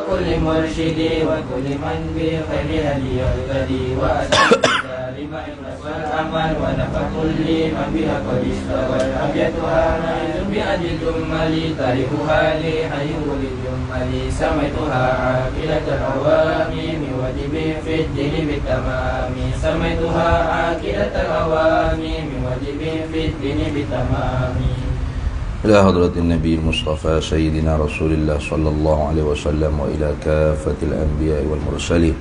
وكل مرشد وكل من بخير هدي يهتدي وأسأل لما إخلاص والأمل ونفع كل من بها قد استوى أبيتها نائل بأجل الجمل تاريخها لحي الجمل سميتها عاقلة الأوامر واجب في الدين بالتمام سميتها عاقلة الأوامر واجب في الدين بالتمام. إلى حضرة النبي المصطفى سيدنا رسول الله صلى الله عليه وسلم وإلى كافة الأنبياء والمرسلين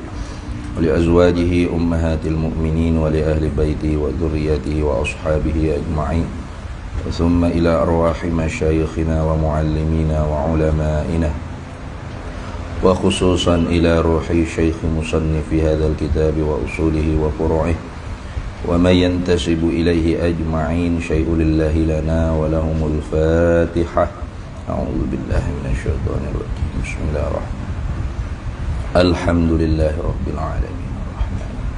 ولأزواجه أمهات المؤمنين ولأهل بيته وذريته وأصحابه أجمعين ثم إلى أرواح مشايخنا ومعلمينا وعلمائنا وخصوصا إلى روح شيخ مصنف هذا الكتاب وأصوله وفروعه ومن ينتسب إليه أجمعين شيء لله لنا ولهم الفاتحة. أعوذ بالله من الشيطان الرجيم. بسم الله الرحمن الرحيم. الحمد لله رب العالمين الرحمن الرحيم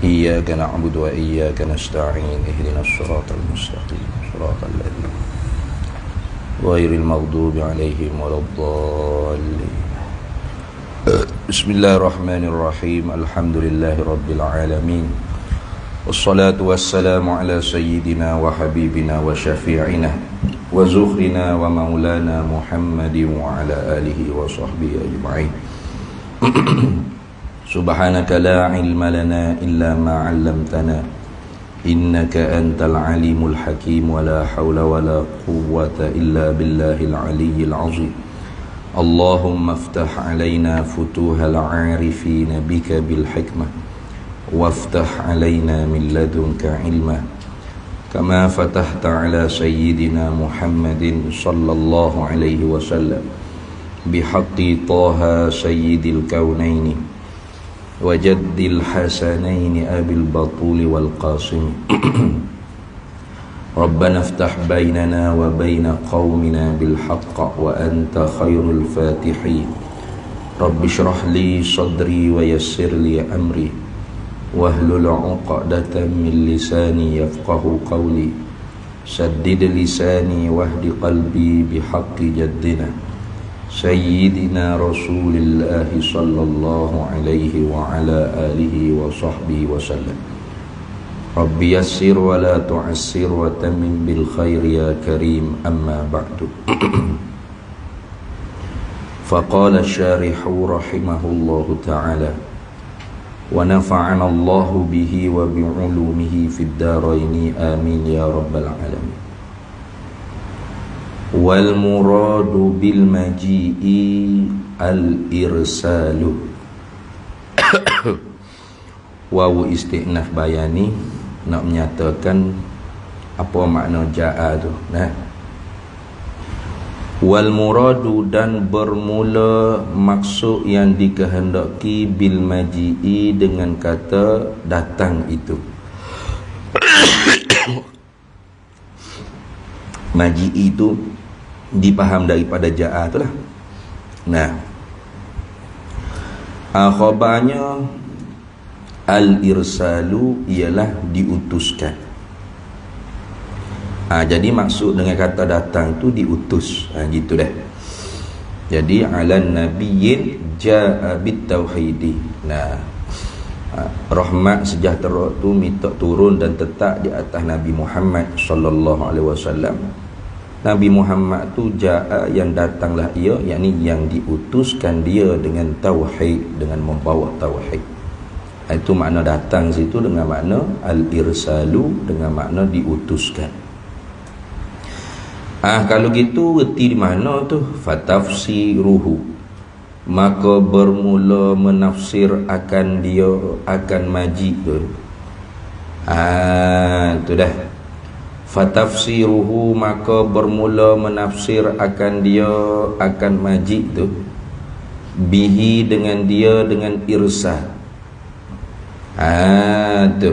إياك نعبد وإياك نستعين اهدنا الصراط المستقيم صراط الذين غير المغضوب عليهم ولا الضالين. بسم الله الرحمن الرحيم. الحمد لله رب العالمين والصلاة والسلام على سيدنا وحبيبنا وشفيعنا وزخرنا ومولانا محمد وعلى آله وصحبه أجمعين. سبحانك لا علم لنا إلا ما علمتنا إنك أنت العليم الحكيم ولا حول ولا قوة إلا بالله العلي العظيم. اللهم افتح علينا فتوح العارفين بك بالحكمة وافتح علينا من لدنك علما كما فتحت على سيدنا محمد صلى الله عليه وسلم بحق طه سيد الكونين وجد الحسنين أبي البطول والقاسم. ربنا افتح بيننا وبين قومنا بالحق وأنت خير الفاتحين. رب اشرح لي صدري ويسر لي أمري واحلل عقدة من لساني يفقه قولي سدد لساني واهد قلبي بحق جدنا سيدنا رسول الله صلى الله عليه وعلى آله وصحبه وسلم. رب يسر ولا تعسر وتمم بالخير يا كريم. أما بعد. فقال الشارح رحمه الله تعالى ونفعنا الله به وبعلومه في الدارين آمين يا رب العالمين. والمراد بالمجيء الإرسال. Wawu istinaf bayani nak menyatakan apa makna ja'a tu. Nah, wal muradu dan bermula maksud yang dikehendaki bil maji'i dengan kata datang itu. Maji'i itu dipaham daripada ja'a tu lah. Nah, khabarnya al-irsalu ialah diutuskan. Jadi maksud dengan kata datang tu diutus. Gitu dah. Jadi alan nabiyyin ja'a bit tauhidi. Nah, rahmat sejahtera tu minta turun dan tetap di atas Nabi Muhammad sallallahu alaihi wasallam. Nabi Muhammad tu ja'a yang datanglah ia, yakni yang diutuskan dia dengan tauhid, dengan membawa tauhid. Itu makna datang situ dengan makna al-irsalu, dengan makna diutuskan. Kalau gitu erti di mana tu? Fatafsiruhu, maka bermula menafsir akan dia, akan majid tu. Itu dah. Fatafsiruhu, maka bermula menafsir akan dia, akan majid tu. Bihi, dengan dia, dengan irsal. Tu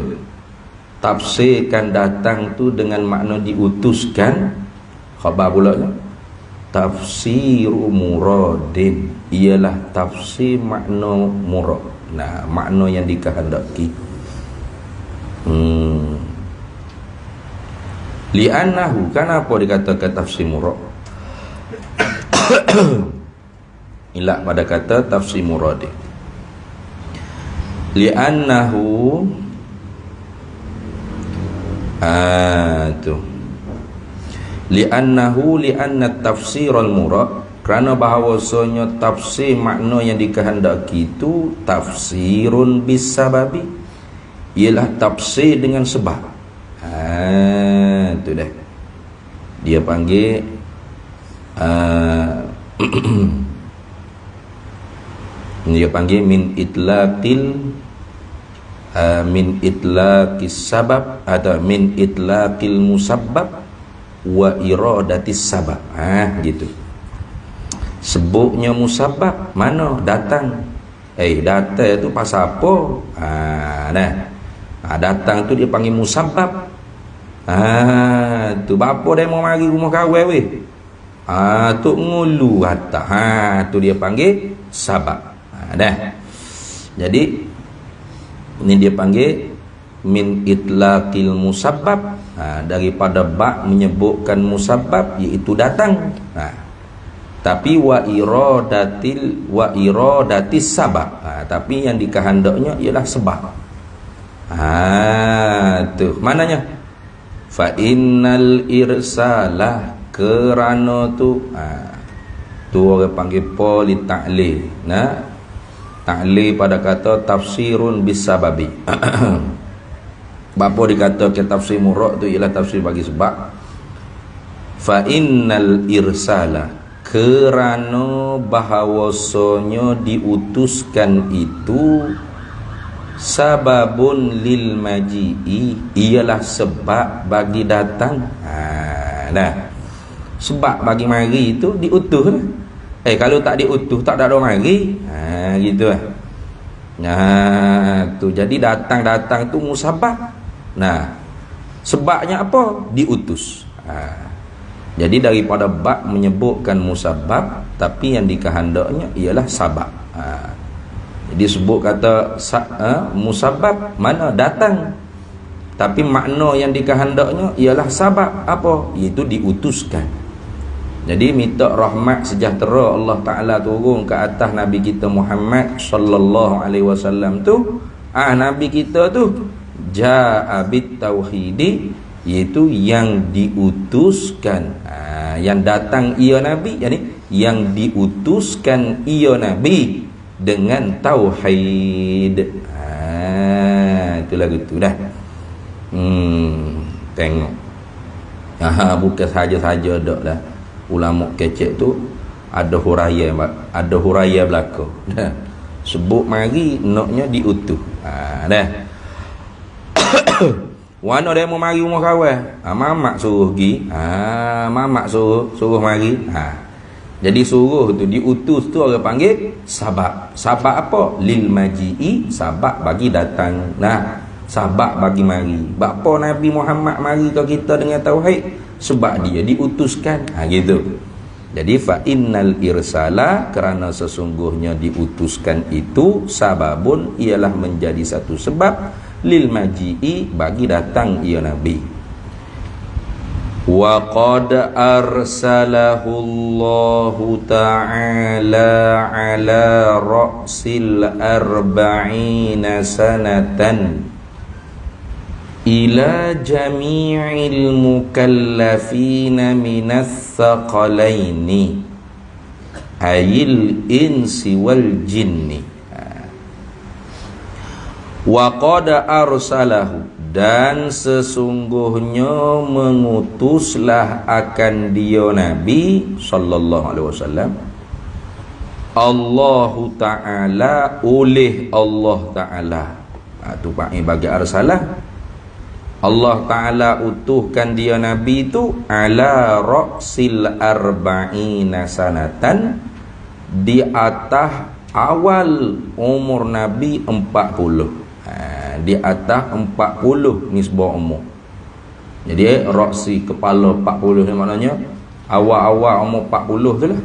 tafsirkan datang tu dengan makna diutuskan. Khabar pula tu tafsiru muradin, ialah tafsir makna murad. Nah, makna yang dikehendaki. Li'annahu, kenapa dikatakan tafsir murad? Ilah pada kata tafsir murad. Li'annahu tu. Li'anna tafsir al-murad, kerana bahawasanya tafsir makna yang dikehendaki itu tafsirun bis sababi, ialah tafsir dengan sebab. Tu dah. Dia panggil dia panggil min itlaqis sabab atau min itlaqil musabbab wa iradatis sabab. Gitu. Sebutnya musabbab, mana datang. Datang tu pasal apa? Datang tu dia panggil musabbab. Tu bapa dia mau mari rumah kawan weh. Tu ngulu kata. Tu dia panggil sabab. Jadi ini dia panggil min itlaqil musabbab, daripada bak menyebutkan musabbab iaitu datang. Tapi wa iradatis sabab, tapi yang dikehendaknya ialah sebab. Tu mananya? Fa innal irsalah, kerana tu tu orang panggil poli ta'lil. Ta'lil pada kata tafsirun bis sababi. Bapa dikatakan tafsir murad tu ialah tafsir bagi sebab. Fa innal irsala, kerana bahawasanya diutuskan itu sababun lil maji'i, ialah sebab bagi datang. Sebab bagi mari itu diutus. Kalau tak diutus tak ada mari. Gitu lah. Tu jadi datang tu musabab. Sebabnya apa? Diutus. Jadi daripada bab menyebutkan musabab, tapi yang dikehendaknya ialah sabab. Jadi sebut kata musabab, mana datang, tapi makna yang dikehendaknya ialah sabab apa? Iaitu diutuskan. Jadi minta rahmat sejahtera Allah Ta'ala turun ke atas Nabi kita Muhammad sallallahu alaihi wasallam tu. Nabi kita tu ja'a bit tauhidi, iaitu yang diutuskan. Yang datang ia Nabi, yani yang diutuskan ia Nabi dengan tauhid. Itulah gitu dah. Tengok. Bukan saja-saja dak dah. Ulama kecek tu ada huraya belaka. Sebut mari naknya diutus. Dah. Wana dia mau mari rumah kawan, mamak suruh pergi, mamak suruh mari. Jadi suruh tu, diutus tu orang panggil sabab. Sabab apa? Lil maji'i, sabab bagi datang. Sabab bagi mari. Bapa Nabi Muhammad mari ke kita dengan tauhid, sebab dia diutuskan. Gitu. Jadi fa innal irsala, kerana sesungguhnya diutuskan itu sababun, ialah menjadi satu sebab lil maji'i, bagi datang ia Nabi. Wa qad arsalahu Allahu ta'ala ala ra'sil arba'ina sanatan ila jami'il mukallafina minas thaqalaini ayil insi wal jinni. Wa qad arsalahu, dan sesungguhnya mengutuslah akan dia Nabi sallallahu alaihi wasallam Allahu Ta'ala, oleh Allah Ta'ala. Tu bagi arsalah, Allah Ta'ala utuhkan dia Nabi itu ala ra'sil arba'ina sanatan, di atas awal umur Nabi 40. Di atas 40 nisbah umur. Jadi raksi kepala 40 ni maknanya awal-awal umur 40 tu lah.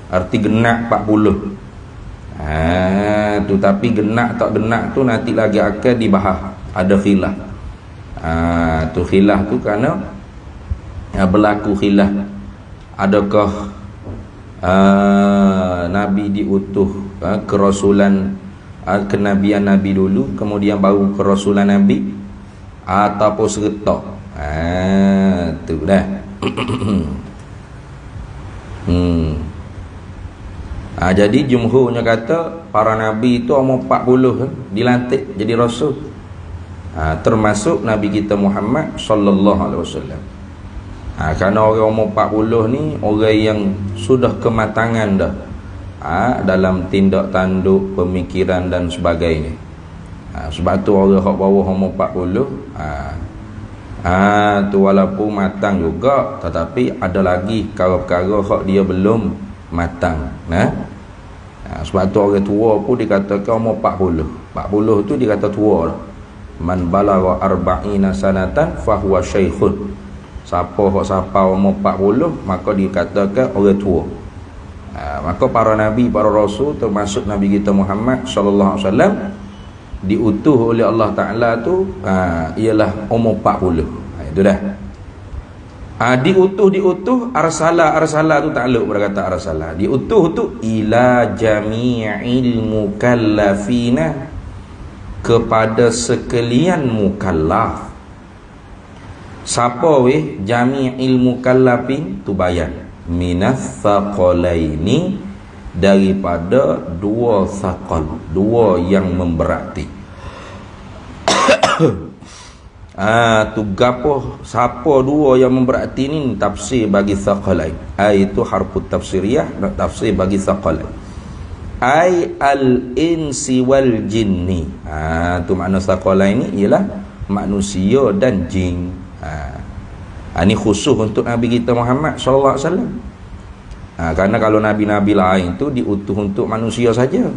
Arti genap 40. Tu tapi genap tak genap tu nanti lagi akan dibahas. Ada khilaf. Tu khilaf tu kerana berlaku khilaf. Adakah Nabi diutuh kerasulan, kenabian Nabi dulu, kemudian baru kerasulan Nabi, ataupun seretak. Tu dah. Jadi jumhurnya kata para nabi itu umur 40 dilantik jadi rasul. Termasuk Nabi kita Muhammad sallallahu alaihi wasallam. Kerana orang umur 40 ni orang yang sudah kematangan dah dalam tindak tanduk, pemikiran dan sebagainya. Sebab tu orang hak bawah umur 40 tu walaupun matang juga, tetapi ada lagi perkara-perkara hak dia belum matang. Sebab tu orang tua pun dikatakan umur 40. 40 tu dikata tua dah. Man balagha arba'ina sanatan fahuwa syaikhun. Siapa hak sampai umur 40 maka dikatakan orang tua. Maka para nabi, para rasul, termasuk Nabi kita Muhammad sallallahu alaihi wasallam, diutuh oleh Allah Ta'ala tu ialah umur 40. Itu dah. Diutuh arsala tu takluk pada kata arsala. Diutuh tu ila jami'il mukallafina, kepada sekalian mukallaf. Siapa weh jami'il mukallafin tu bayan minas thaqalaini, daripada dua thaqal, dua yang memberati. Tu gapo siapa dua yang memberati ni tafsir bagi thaqalain. Itu harfu tafsiriyah, tafsir bagi thaqalain. Al-insi wal jinni. Tu makna thaqalain ni ialah manusia dan jin. Ini khusus untuk Nabi kita Muhammad sallallahu alaihi wasallam. Kerana kalau nabi-nabi lain tu diutuh untuk manusia saja.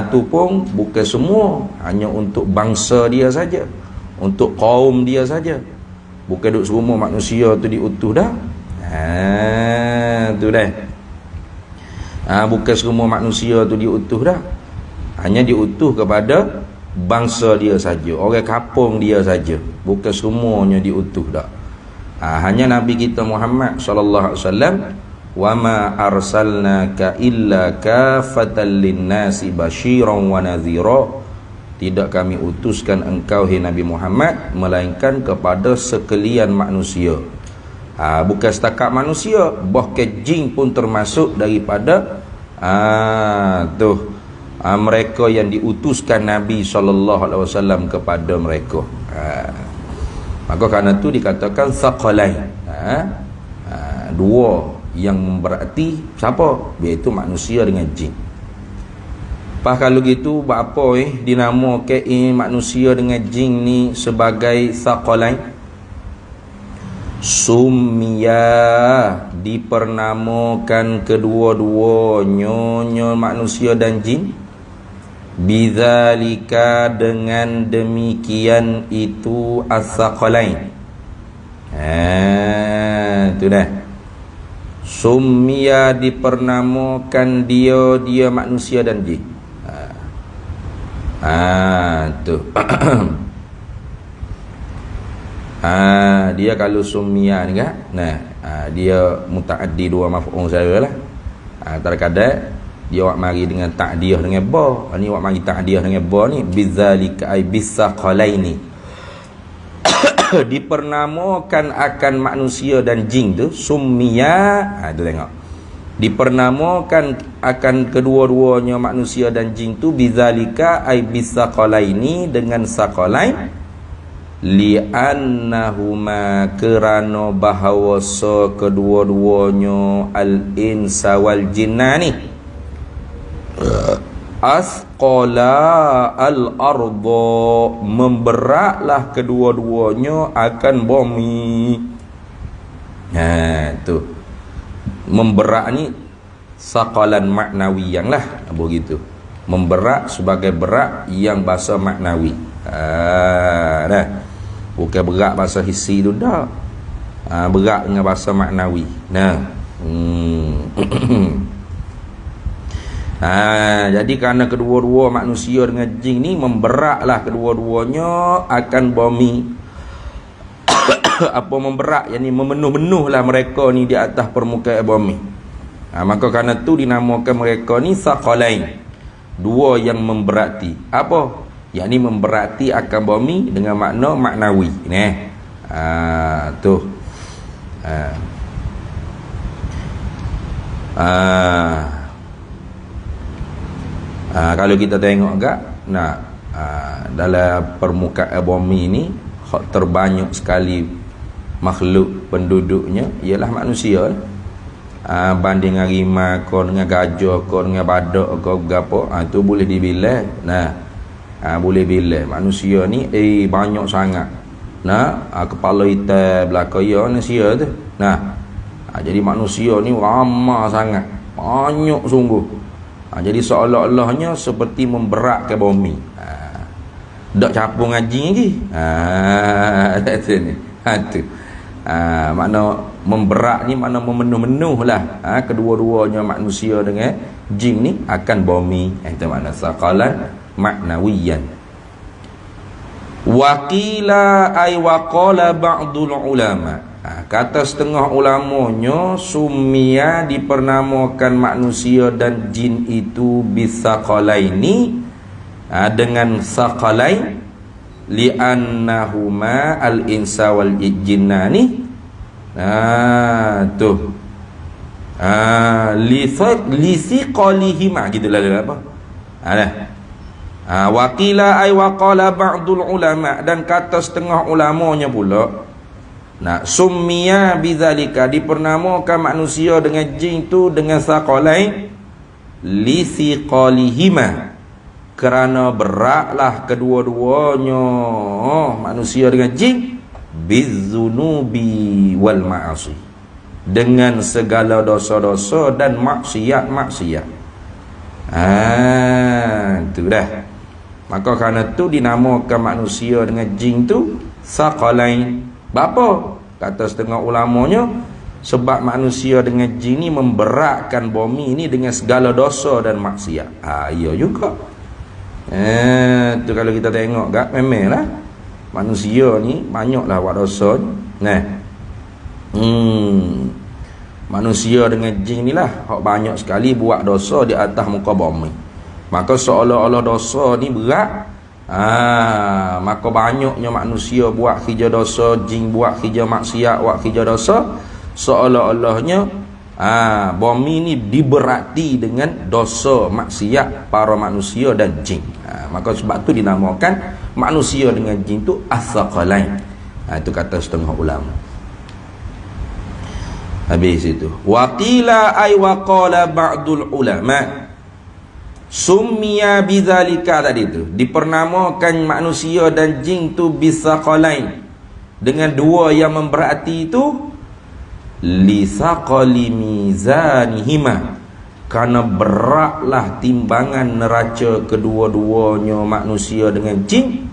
Tu pun bukan semua, hanya untuk bangsa dia saja, untuk kaum dia saja. Bukan duk semua manusia tu diutuh dah. Tu dah. Bukan semua manusia tu diutuh dah. Hanya diutuh kepada bangsa dia saja, orang kampung dia saja. Bukan semuanya diutuh dah. Hanya Nabi kita Muhammad sallallahu alaihi wasallam, wa ma arsalnaka illa kafatan linnasi basyiran wa nadhira. Tidak kami utuskan engkau hai Nabi Muhammad melainkan kepada sekalian manusia. Bukan setakat manusia, bahkan jin pun termasuk daripada mereka yang diutuskan Nabi sallallahu alaihi wasallam kepada mereka. Maka kerana tu dikatakan thaqalain. Dua yang memberati siapa? Iaitu manusia dengan jin. Kalau gitu buat apa dinamakan manusia dengan jin ni sebagai thaqalain? Summiya, dipernamakan kedua-duanya manusia dan jin, bidzalika, dengan demikian itu as-thaqalain. Itu dah. Summiya, dipernamakan dia manusia dan jin. Tu. Dia kalau summiya ni kan, dia mutaaddi dua maf'ul saya lah. Terkadang dia awak mari dengan ta'diyah dengan ba. Ni awak mari ta'diyah dengan ba ni bidzalika ay bisaqalaini. Dipernamakan akan manusia dan jin tu summiya. Tu tengok. Dipernamakan akan kedua-duanya manusia dan jin tu bidzalika ay bisaqalaini, dengan saqalain, li'annahuma, kerana bahawasa kedua-duanya al-insa wal jinnani asqala al-arda, memberatlah kedua-duanya akan bumi. Tu memberat ni saqalan maknawiyan lah, begitu. Memberat sebagai berat yang bahasa maknawi. Dah. Bukan berat bahasa hissi tu dah. Berat dengan bahasa maknawi. Jadi kerana kedua-dua manusia dengan jin ni memberatlah kedua-duanya akan bumi. Apa memberat? Yani memenuh-menuhlah mereka ni di atas permukaan bumi. Maka kerana tu dinamakan mereka ni saqalain, dua yang memberati. Apa? Yang ni memberati akan bumi dengan makna maknawi. Tu. Kalau kita tengok agak dalam permukaan bumi ni terbanyak sekali makhluk penduduknya ialah manusia. Banding dengan rimau kau, dengan gajah kau, dengan badak kau, gapo, tu boleh dibilang. Boleh bilang manusia ni banyak sangat. Kepala hitam belakang ya manusia tu. Jadi manusia ni ramai sangat, banyak sungguh. Jadi seolah-olahnya seperti memberatkan bumi. Dak capung ngaji lagi. Tu. Makna memberat ni makna memenuh-menuh lah. Kedua-duanya manusia dengan jin ni akan bumi. Itu makna saqalan maknawiyan. Waqila ay waqala ba'dul ulama. Kata setengah ulamanya, sumia dipernamakan manusia dan jin itu bisaqalaini, dengan saqalain, li'annahuma al-insa wal jinnani. Tu lisiqalihima gitulah apa? Waqila ay waqala ba'dul ulama, dan kata setengah ulamanya pula, summiya bidzalika, dipernamakan manusia dengan jin tu dengan saqalain, lisiqalihima, kerana beratlah kedua-duanya manusia dengan jin, bizzunubi wal ma'asi, dengan segala dosa-dosa dan maksiat-maksiat. Itu dah. Maka kerana tu dinamakan manusia dengan jin tu saqalain. Bapa? Kata setengah ulamanya, sebab manusia dengan jin ni memberatkan bumi ni dengan segala dosa dan maksiat. Ya juga. Tu kalau kita tengok gak, memanglah manusia ni banyaklah buat dosa ni. Manusia dengan jin ni lah hak banyak sekali buat dosa di atas muka bumi. Maka seolah-olah dosa ni berat, maka banyaknya manusia buat kerja dosa, jin buat kerja maksiat, buat kerja dosa, seolah-olahnya bumi ni diberati dengan dosa maksiat para manusia dan jin. Maka sebab tu dinamakan manusia dengan jin tu as-saqalain. Itu kata setengah ulama. Habis itu. Waqila ay waqala ba'dul ulama, summiya bidzalika, tadi tu dipernamakan manusia dan jin tu bisaqalain, dengan dua yang memberati itu, lisaqali mizanihima, kerana beratlah timbangan neraca kedua-duanya manusia dengan jin,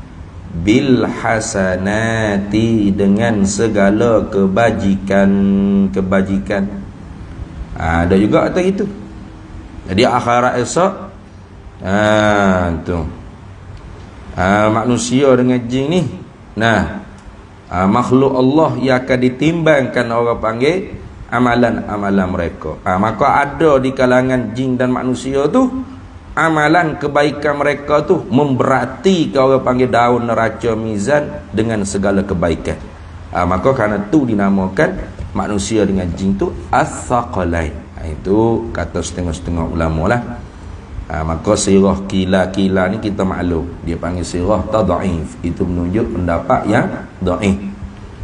bil hasanati, dengan segala kebajikan. Ada juga kata gitu. Jadi akhirat esok tu manusia dengan jin ni, makhluk Allah yang akan ditimbangkan, orang panggil amalan-amalan mereka. Maka ada di kalangan jin dan manusia tu, amalan kebaikan mereka tu memberati, ke orang panggil daun neraca mizan dengan segala kebaikan. Maka kerana tu dinamakan manusia dengan jin tu as-saqalain. Itu kata setengah-setengah ulama lah. Maka sirah kila-kila ni kita maklum, dia panggil sirah tad'if. Itu menunjuk pendapat yang dhaif.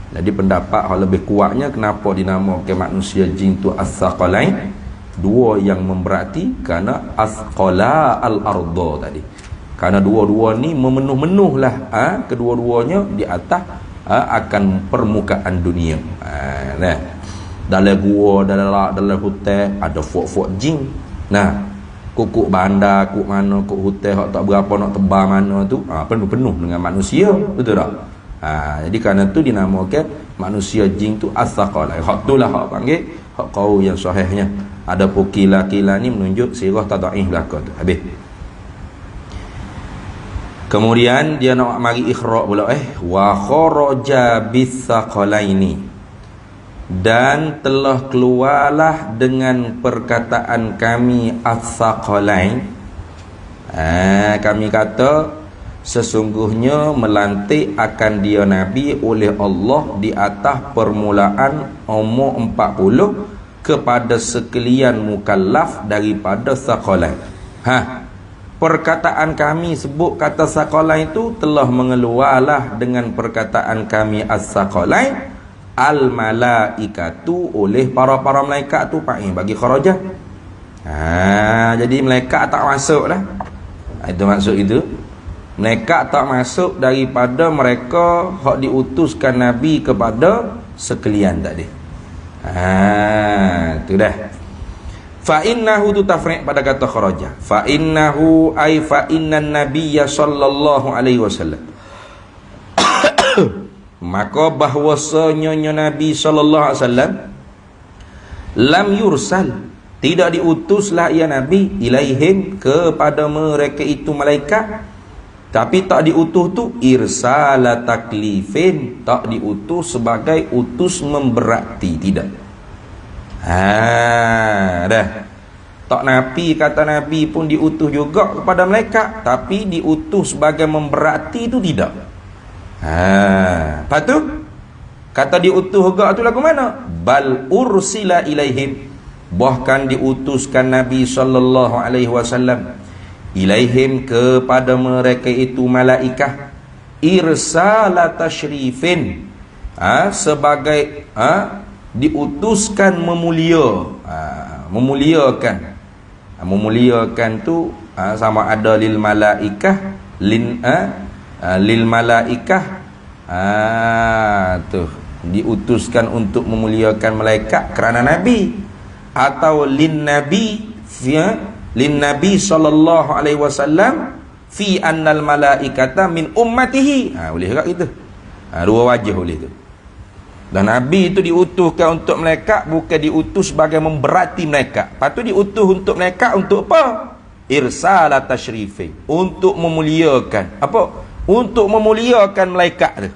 Jadi pendapat yang lebih kuatnya, kenapa dinamakan manusia jin tu as-saqalain, dua yang memberati, kerana asqala al-arda tadi, kerana dua-dua ni memenuh-menuhlah kedua-duanya di atas akan permukaan dunia. Dalam gua, dalam hutan ada fok-fok jin. Kukuk bandar, kuk mana, kuk hutan hak tak berapa nak tebal mana tu, penuh-penuh dengan manusia, betul tak? Jadi kerana tu dinamakan manusia jin tu as-saqalain. Hak tu lah hak panggil hak qaul yang sahihnya. Ada pukila-kila ni menunjuk sirah tad'if belakang tu. Habis. Kemudian dia nak mari ikhraq pula, wa kharaja bis-saqalaini. dan telah keluarlah dengan perkataan kami Ats-Tsaqalain. Kami kata sesungguhnya melantik akan dia Nabi oleh Allah di atas permulaan umur 40 kepada sekalian mukallaf daripada Tsaqalain. Perkataan kami sebut kata Tsaqalain itu telah mengeluarlah dengan perkataan kami Ats-Tsaqalain al-malaikatu oleh para malaikat tu Pak bagi kharajah. Jadi malaikat tak masuk lah. Itu maksud itu. Malaikat tak masuk daripada mereka hak diutuskan Nabi kepada sekalian tadi. Itu dah. Fa innahu tu tafri' pada kata kharaja. Fa innahu ay fa innan nabiyya sallallahu alaihi wasallam. Maka bahwasanya Nabi sallallahu alaihi wasallam lam yursal, tidak diutuslah ia Nabi ilaihim kepada mereka itu malaikat, tapi tak diutus tu irsala taklifin, tak diutus sebagai utus memberati, tidak. Dah. Tak Nabi kata Nabi pun diutus juga kepada malaikat, tapi diutus sebagai memberati itu tidak. Lepas tu kata diutus juga tu lagu mana? Bal ursila ilaihim, bahkan diutuskan Nabi sallallahu alaihi wasallam ilaihim kepada mereka itu malaikat irsala tashrifin, sebagai diutuskan memuliakan tu sama ada lil malaikah lil malaikah, tu diutuskan untuk memuliakan malaikat kerana Nabi, atau lin nabi sallallahu alaihi wasallam fi annal malaikata min ummatihi. Boleh tak gitu? Dua wajah boleh tu. Dan Nabi itu diutuskan untuk malaikat, bukan diutus sebagai memberati malaikat. Lepas tu diutus untuk malaikat untuk apa? Irsala tashrifin, untuk memuliakan apa? Untuk memuliakan malaikat tu.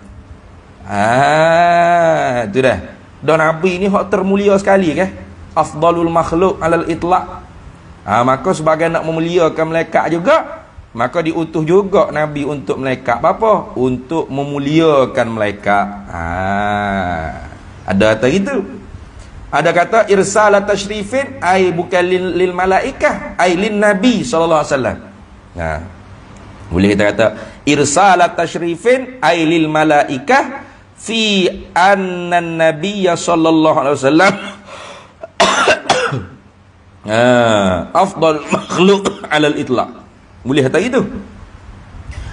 Itu dah. Dan Nabi ni hak termulia sekali kan? Afdalul makhluk alal itlaq. Maka sebagai nak memuliakan malaikat juga, maka diutus juga Nabi untuk malaikat. Apa? Untuk memuliakan malaikat. Ada kata gitu. Ada kata irsala tashrifin ai bukan lil malaikah, ai lin nabi sallallahu alaihi wasallam. Boleh kita kata irsala tashrifin ay lil malaikah fi anna nabiyya sallallahu alaihi wasallam afdal makhluk ala al-itlaq. Boleh kata gitu.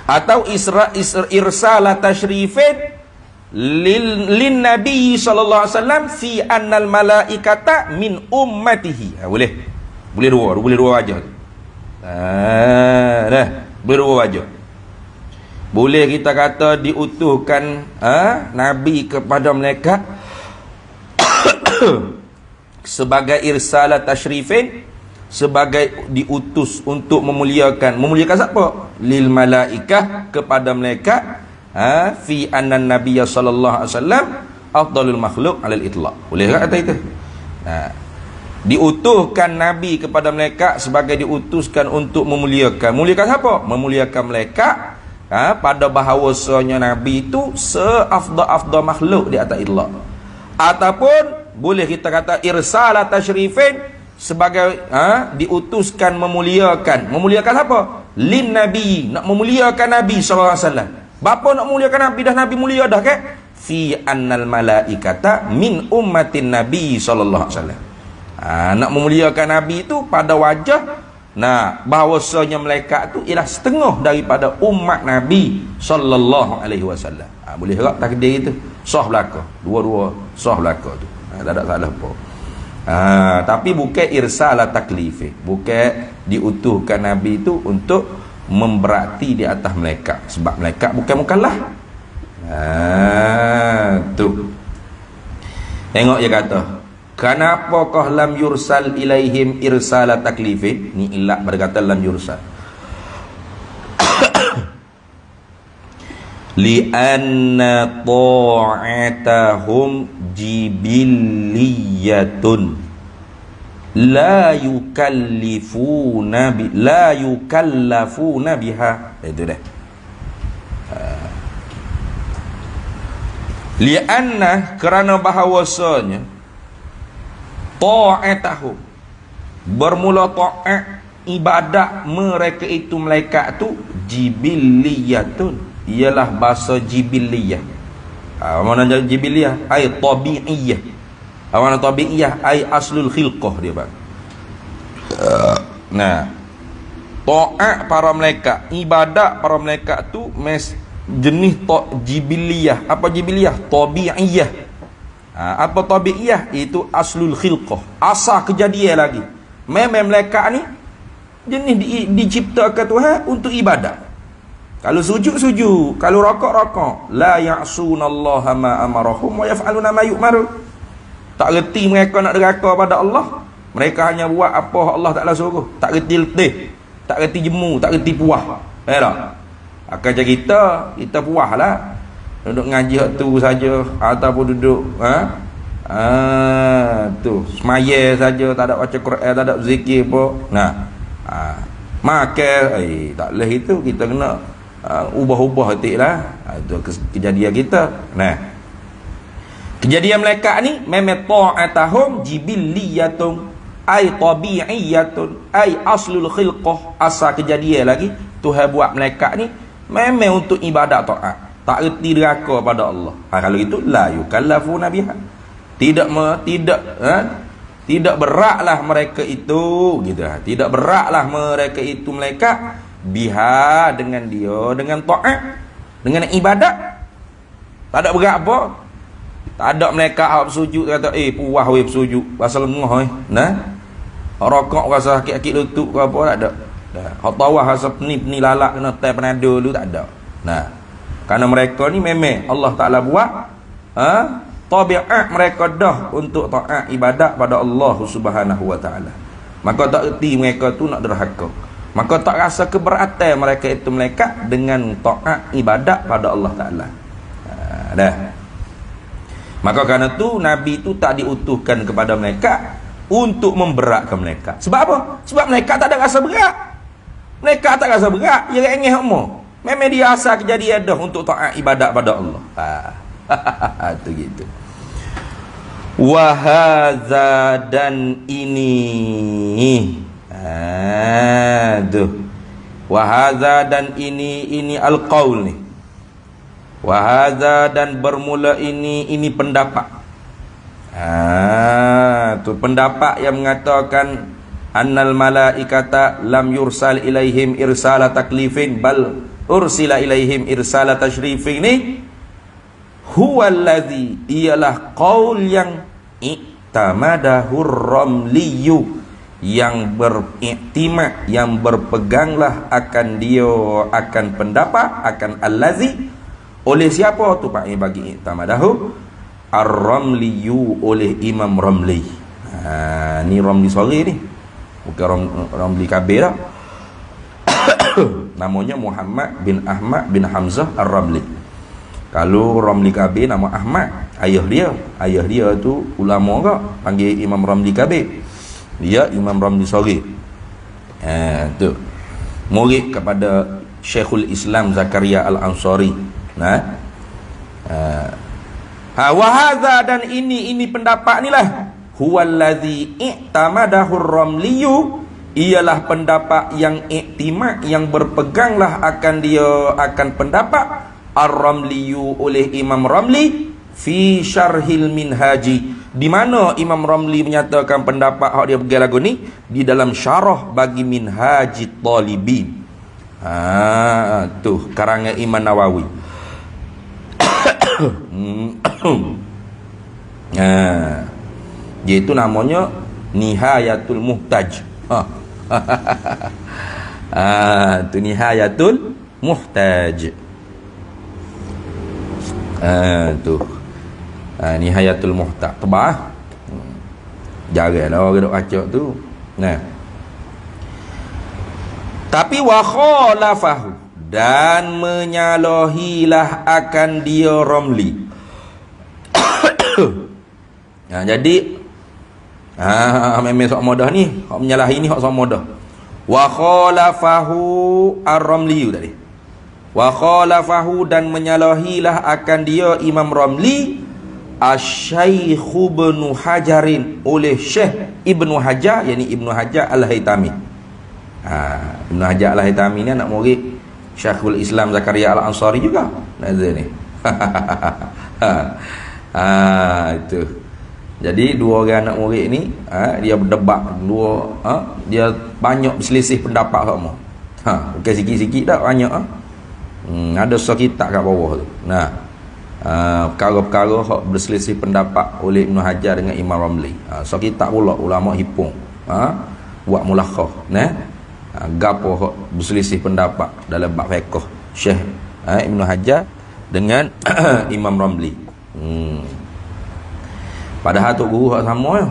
Atau irsala tashrifin lin nabi sallallahu alaihi wasallam fi anna al malaikata min ummatihi. Boleh dua wajah. Dah. Berdua wajah. Boleh kita kata diutuskan Nabi kepada malaikat sebagai irsala tashrifin, sebagai diutus untuk memuliakan siapa? Lil malaikah, kepada malaikat, fi anna nabiyya sallallahu alaihi wasallam afdalul makhluk alal itlaq. Boleh tak kata itu? Diutuskan Nabi kepada malaikat sebagai diutuskan untuk memuliakan siapa? Memuliakan malaikat, pada bahawasanya Nabi itu seafdal makhluk di atas itlaq. Ataupun boleh kita kata irsala tashrifin, sebagai diutuskan memuliakan siapa? Lin nabi, nak memuliakan Nabi sallallahu alaihi wasallam. Bapa nak memuliakan Nabi, dah Nabi mulia dah kan? Fi annal malaikata min ummatin Nabi sallallahu alaihi wasallam. Nak memuliakan Nabi itu pada wajah bahawasanya malaikat tu ialah setengah daripada umat Nabi sallallahu alaihi wasallam. Boleh tak takdir itu? Sah belaka. Dua-dua sah belaka tu. Tak ada salah apa. Tapi bukan irsala taklifi, bukan diutuskan Nabi itu untuk memberati di atas malaikat, sebab malaikat bukan mukallaf. Tu. Tengok dia kata, kenapakah lam yursal ilaihim irsala taklifin? Ni ilat berkata lam yursal. li'anna ta'atahum jibilliyatun la yukallafuna biha. Itu dah. Li'anna, kerana bahawasanya ta'atahum, bermula ta'at ibadat mereka itu malaikat tu jibilliyatun, ialah bahasa jibiliyah. Mana jibiliyah? Ai tabi'iyah. Mana tabi'iyah? Ai aslul khilqah dia bang. Nah, ta'at para malaikat, ibadat para malaikat tu jenis jibiliyah. Apa jibiliyah? Tabi'iyah. Apa tabi'iyah? Itu aslul khilqah, asal kejadian lagi. Memang malaikat ni jenis diciptakan Tuhan untuk ibadat. Kalau sujud, kalau rokok. La ya'sunallaha ma amarahum wa yaf'aluna ma yu'maru. Tak reti mereka nak deraka pada Allah, mereka hanya buat apa Allah Ta'ala suruh. Tak reti letih, tak reti jemu, tak reti puah. Tak? Akan macam kita puas lah duduk ngaji tu saja, ataupun duduk tu semaya saja, tak ada baca Quran, tak ada zikir apa. Nah, makan tak boleh. Itu kita kena ubah-ubah hati lah. Itu kejadian kita. Nah, kejadian malaikat ni memang ta'atahum jibilliyatun ay tabi'iyatun ay aslul khilqah, asal kejadian lagi. Tuhan buat malaikat ni memang untuk ibadat taat, tak reti deraka pada Allah. Kalau itu la yukallafuna biha, tidak beratlah mereka itu gitu. Tidak beratlah mereka itu malaikat biha, dengan dia, dengan taat, dengan ibadat. Tak ada berat apa. Tak ada malaikat hak bersujud kata puas weh bersujud pasal lengah nah. Rokok rasa sakit-sakit lutut ke apa, tak ada. Hak tawah rasa peni lalak kena tai panado dulu, tak ada. Nah, kerana mereka ni memang Allah Ta'ala buat tabiat mereka dah untuk taat ibadat pada Allah Subhanahu Wa Ta'ala. Maka tak erti mereka tu nak derhaka. Maka tak rasa keberatan mereka itu malaikat dengan taat ibadat pada Allah Ta'ala. Dah. Maka kerana tu Nabi tu tak diutuhkan kepada malaikat untuk memberatkan malaikat. Sebab apa? Sebab malaikat tak ada rasa berat. Malaikat tak rasa berat, dia engeh umur. Memang dia asal kejadian dah untuk taat ibadat pada Allah. Tu gitu. Wahaza, dan ini tu. Wahaza, dan ini al-qaul ni. Wahaza, dan bermula ini pendapat. Tu pendapat yang mengatakan annal malaikata lam yursal ilaihim irsala taklifin bal ursila ilaihim irsala tashrifin ni huwallazi, ialah qaul yang i'tamadahur ramliyu, yang beriktimad, yang berpeganglah akan dia, akan pendapat, akan allazi, oleh siapa tu Pak bagi i'tamadahu ar-ramliyu, oleh Imam Ramli. Ni Ramli sore ni, bukan Ramli kabir dah. Namanya Muhammad bin Ahmad bin Hamzah Ar-Ramli. Kalau Ramli kabir nama Ahmad, ayah dia tu ulama ke, panggil Imam Ramli kabir. Dia Imam Ramli sore. Tu murid kepada Syekhul Islam Zakaria Al-Ansari. Wahadha, dan ini pendapat ni lah, huwallazi i'tamadahur ramliyu, ialah pendapat yang iktimad, yang berpeganglah akan dia, akan pendapat ar-ramliyu, oleh Imam Ramli fi syarhil minhaji, di mana Imam Ramli menyatakan pendapat hak dia pegang lagu ni di dalam syarah bagi Minhajit Talibin. Tu karangan Imam Nawawi. Dia itu namanya Nihayatul Muhtaj. Tu Nihayatul Muhtaj. Tu Nihayatul Muhtaj. Tebal. Jaranglah orang duk baca tu. Nah. Tapi wa khalafahu, dan menyalahilah akan dia Ramli. Jadi memang sok modah ni, hak menyalahi ni hak sok modah. Wa khalafahu ar-Ramli tadi. Wa khalafahu dan menyalahilah akan dia Imam Ramli Asy-Syaikh Ibnu Hajarin oleh Syekh Ibnu Hajar, yakni Ibnu Hajar Al-Haytami. Ibnu Hajar Al-Haytami ni anak murid Syekhul Islam Zakaria Al-Ansari juga. Nazar ni. Itu. Jadi dua orang anak murid ni dia berdebat dia banyak berselisih pendapat semua. Bukan sikit-sikit dah, banyak ada sekitar kat bawah tu. Perkara-perkara hak berselisih pendapat oleh Ibnu Hajar dengan Imam Ramli. Sekitar pula ulama hipung buat mulakhah gapo hak berselisih pendapat dalam bab fiqh Syekh Ibnu Hajar dengan Imam Ramli. Padahal tu guru hak sama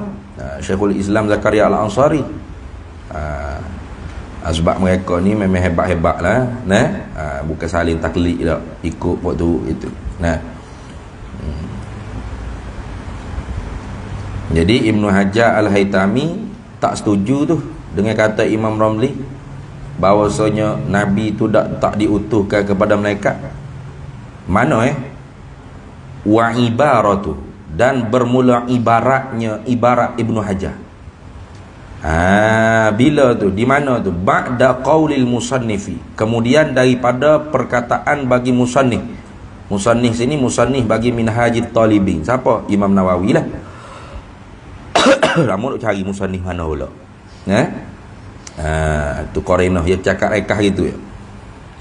Syekhul Islam Zakaria Al-Ansari. Sebab mereka ni memang hebat-hebat lah, bukan saling taklid dah, ikut waktu itu. Jadi Ibnu Hajar Al-Haytami tak setuju tu dengan kata Imam Ramli bahawasanya Nabi tu tak diutuhkan kepada malaikat. Mana wa ibaratu, dan bermula ibaratnya ibarat Ibnu Hajar. Bila tu, di mana tu? Ba'da qaulil musannifi, kemudian daripada perkataan bagi musannif. Musannif sini musannif bagi Minhajit Talibin. Siapa? Imam Nawawi lah. Ramu nak cari musannif mana pula. Tu qarinah dia cakap rekah gitu ya.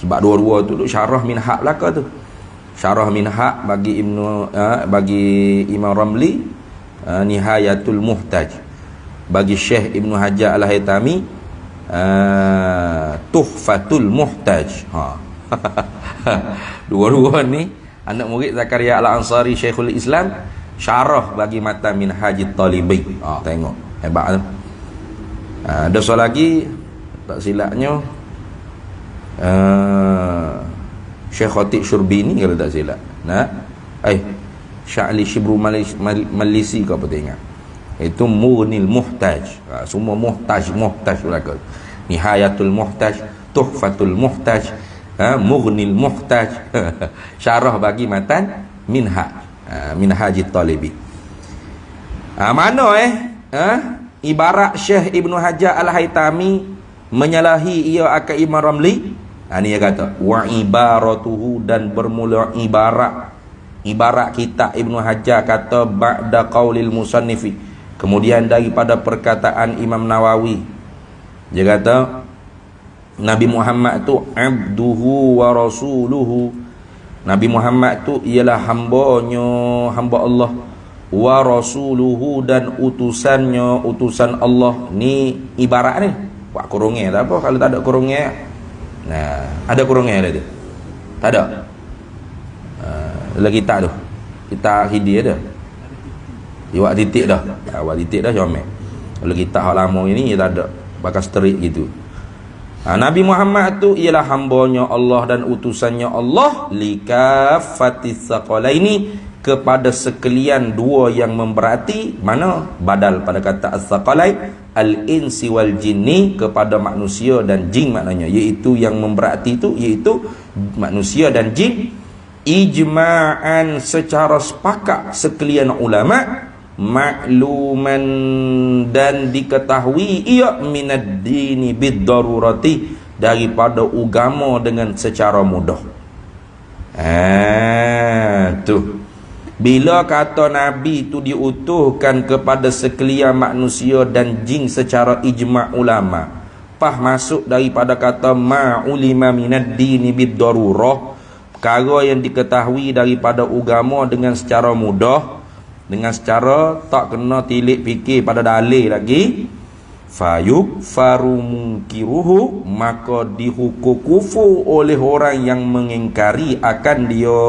Sebab dua-dua tu syarah minhaj belaka tu. Syarah minhaj bagi bagi Imam Ramli Nihayatul Muhtaj, bagi Syekh Ibnu Hajar Al-Haytami Tuhfatul Muhtaj. Dua-dua ni anak murid Zakaria Al-Ansari Syekhul Islam, syarah bagi matan Minhajit Talibin. Tengok hebat tu. Ada soal lagi tak silapnya Syekh Khatib Syurbini kalau tak silap. Sya'li Shibru Malisi kau apa ingat? Itu Mughnil Muhtaj. Semua muhtaj belaka. Nihayatul Muhtaj, Tuhfatul Muhtaj, Mughnil Muhtaj. Syarah bagi matan Minhajit Talibi. Mana ibarat Syekh Ibnu Hajar Al-Haytami menyalahi ia akan Imam Ramli. Ni dia kata wa ibaratuhu, dan bermula ibarat kitab Ibnu Hajar kata ba'da qaulil musannifi, kemudian daripada perkataan Imam Nawawi. Dia kata Nabi Muhammad tu abduhu wa rasuluhu, Nabi Muhammad tu ialah hamba Allah, wa rasuluhu, dan utusan Allah. Ni ibarat ni buat kurungnya tak apa. Kalau tak ada kurungnya, ada kurungnya ada tu? Tak ada. Dalam kitab tu, kitab Hidi ada. Dia buat titik dah. Buat titik dah comel. Kalau kitab hak lama ini dia tak ada, bakal straight gitu. Nabi Muhammad tu ialah hambanya Allah dan utusannya Allah, likafatis saqalaini, kepada sekalian dua yang memberati. Mana badal pada kata as-saqalain, al-insi wal jinni, kepada manusia dan jin, maknanya iaitu yang memberati itu iaitu manusia dan jin. Ijma'an, secara sepakat sekalian ulama, makluman, dan diketahui ia minad dini bid darurati, daripada agama dengan secara mudah. Tu bila kata Nabi tu diutuhkan kepada sekalian manusia dan jin secara ijma' ulama, masuk daripada kata ma'ulima minad dini bid darurah, perkara yang diketahui daripada agama dengan secara mudah, dengan secara tak kena tilik fikir pada dalil lagi. Fayuk farumukiruhu, maka dihukum kufur oleh orang yang mengingkari akan dia.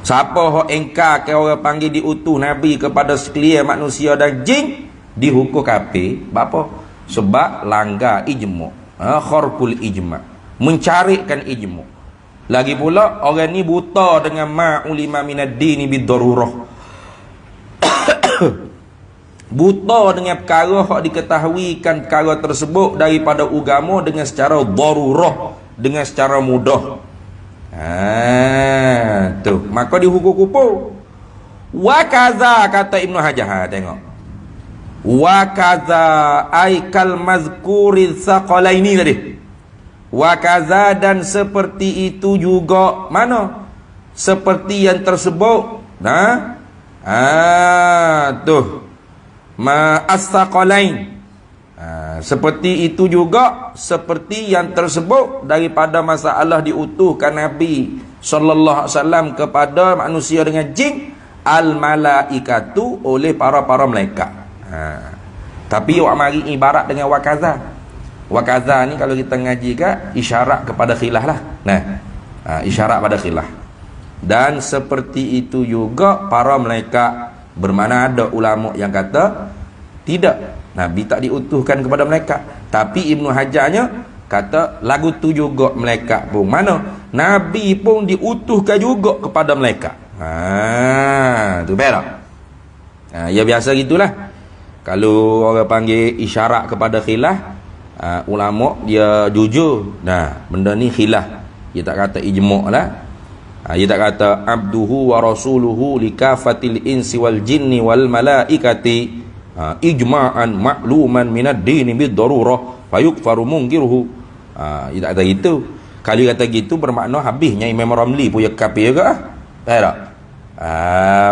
Siapa hok engkar ke orang panggil diutuh Nabi kepada sekalian manusia dan jin, dihukum kafir. Apa? Sebab langgar ijma'. Kharqul ijma', mencarikan ijma'. Lagi pula orang ni buta dengan ma'ulima minad dini bid-darurah. Buta dengan perkara hak diketahuikan perkara tersebut daripada agama dengan secara darurah, dengan secara mudah. Tu maka dihukum kufur. Wa kaza, kata Ibnu Hajar, tengok. Wa kaza ai kal mazkuri saqalaini tadi. Wa kaza, dan seperti itu juga mana? Seperti yang tersebut. Tuh. Ma as-saqalain. Seperti itu juga seperti yang tersebut daripada masalah diutuhkan Nabi sallallahu alaihi wasallam kepada manusia dengan jin, al-malaikatu, oleh para malaikat. Tapi awak mari ibarat dengan wakaza. Wakaza ni kalau kita ngaji kan isyarat kepada khilaf lah. Isyarat pada khilaf. Dan seperti itu juga para malaikat. Bermakna ada ulama yang kata tidak, Nabi tak diutuhkan kepada malaikat. Tapi Ibnu Hajarnya kata lagu tu juga malaikat pun. Mana? Nabi pun diutuhkan juga kepada malaikat. Tu berak. Ya biasa gitulah. Kalau orang panggil isyarat kepada khilaf, ulama dia jujur. Benda ni khilaf. Dia tak kata ijma' lah. Dia tak kata abduhu wa rasuluhu likafatil insi wal jinni wal malaikati ijma'an ma'luman minad dini bid darurah fayukfaru mungkiruhu. Dia tak kata gitu. Kalau kata gitu bermakna habisnya Imam Ramli punya kafir juga. Tak?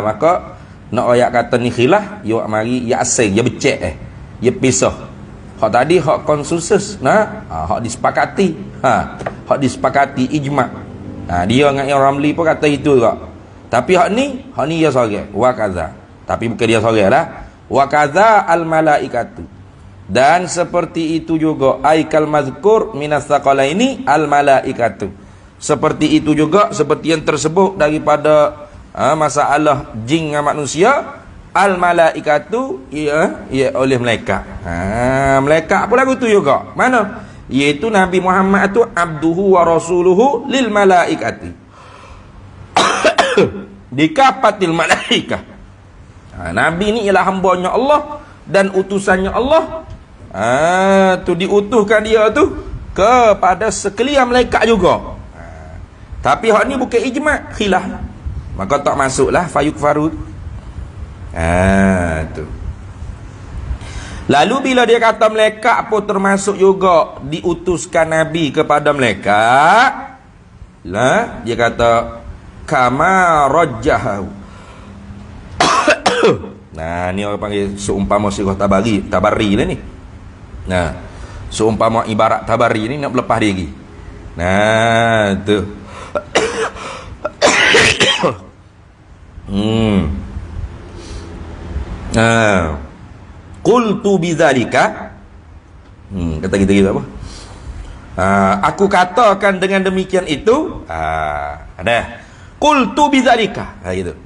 Maka nak ayat kata ni khilaf, ya mari ya asing, ya becek ya pisah. Hak tadi hak konsensus, hak disepakati. Hak disepakati ijma'. Dia dengan yang Ramli pun kata itu juga. Tapi hak ni dia sorang. Wa kaza. Tapi bukan dia sorang lah. Wa kaza al malaikatu. Dan seperti itu juga aikal mazkur minas saqalaini al malaikatu. Seperti itu juga seperti yang tersebut daripada masalah jin dengan manusia, al malaikatu ya oleh malaikat. Malaikat pun lagu tu juga. Mana? Iaitu Nabi Muhammad itu abduhu wa rasuluhu lil malaikati. Dikapatil malaikah. Nabi ni ialah hambanya Allah dan utusannya Allah. Tu diutuhkan dia tu kepada sekalian malaikat juga. Tapi hak ni bukan ijma', khilaf. Maka tak masuklah fayuk farud. Tu. Lalu bila dia kata malaikat pun termasuk juga diutuskan Nabi kepada malaikat, dia kata kama rajjahu. Ni orang panggil seumpama sirah tabari lah ni. Seumpama ibarat tabari ni nak lepas dia lagi. Tu. Qultu bidzalika, kata kita gitu apa? Aku katakan dengan demikian itu. Ada. Qultu bidzalika. Gitu.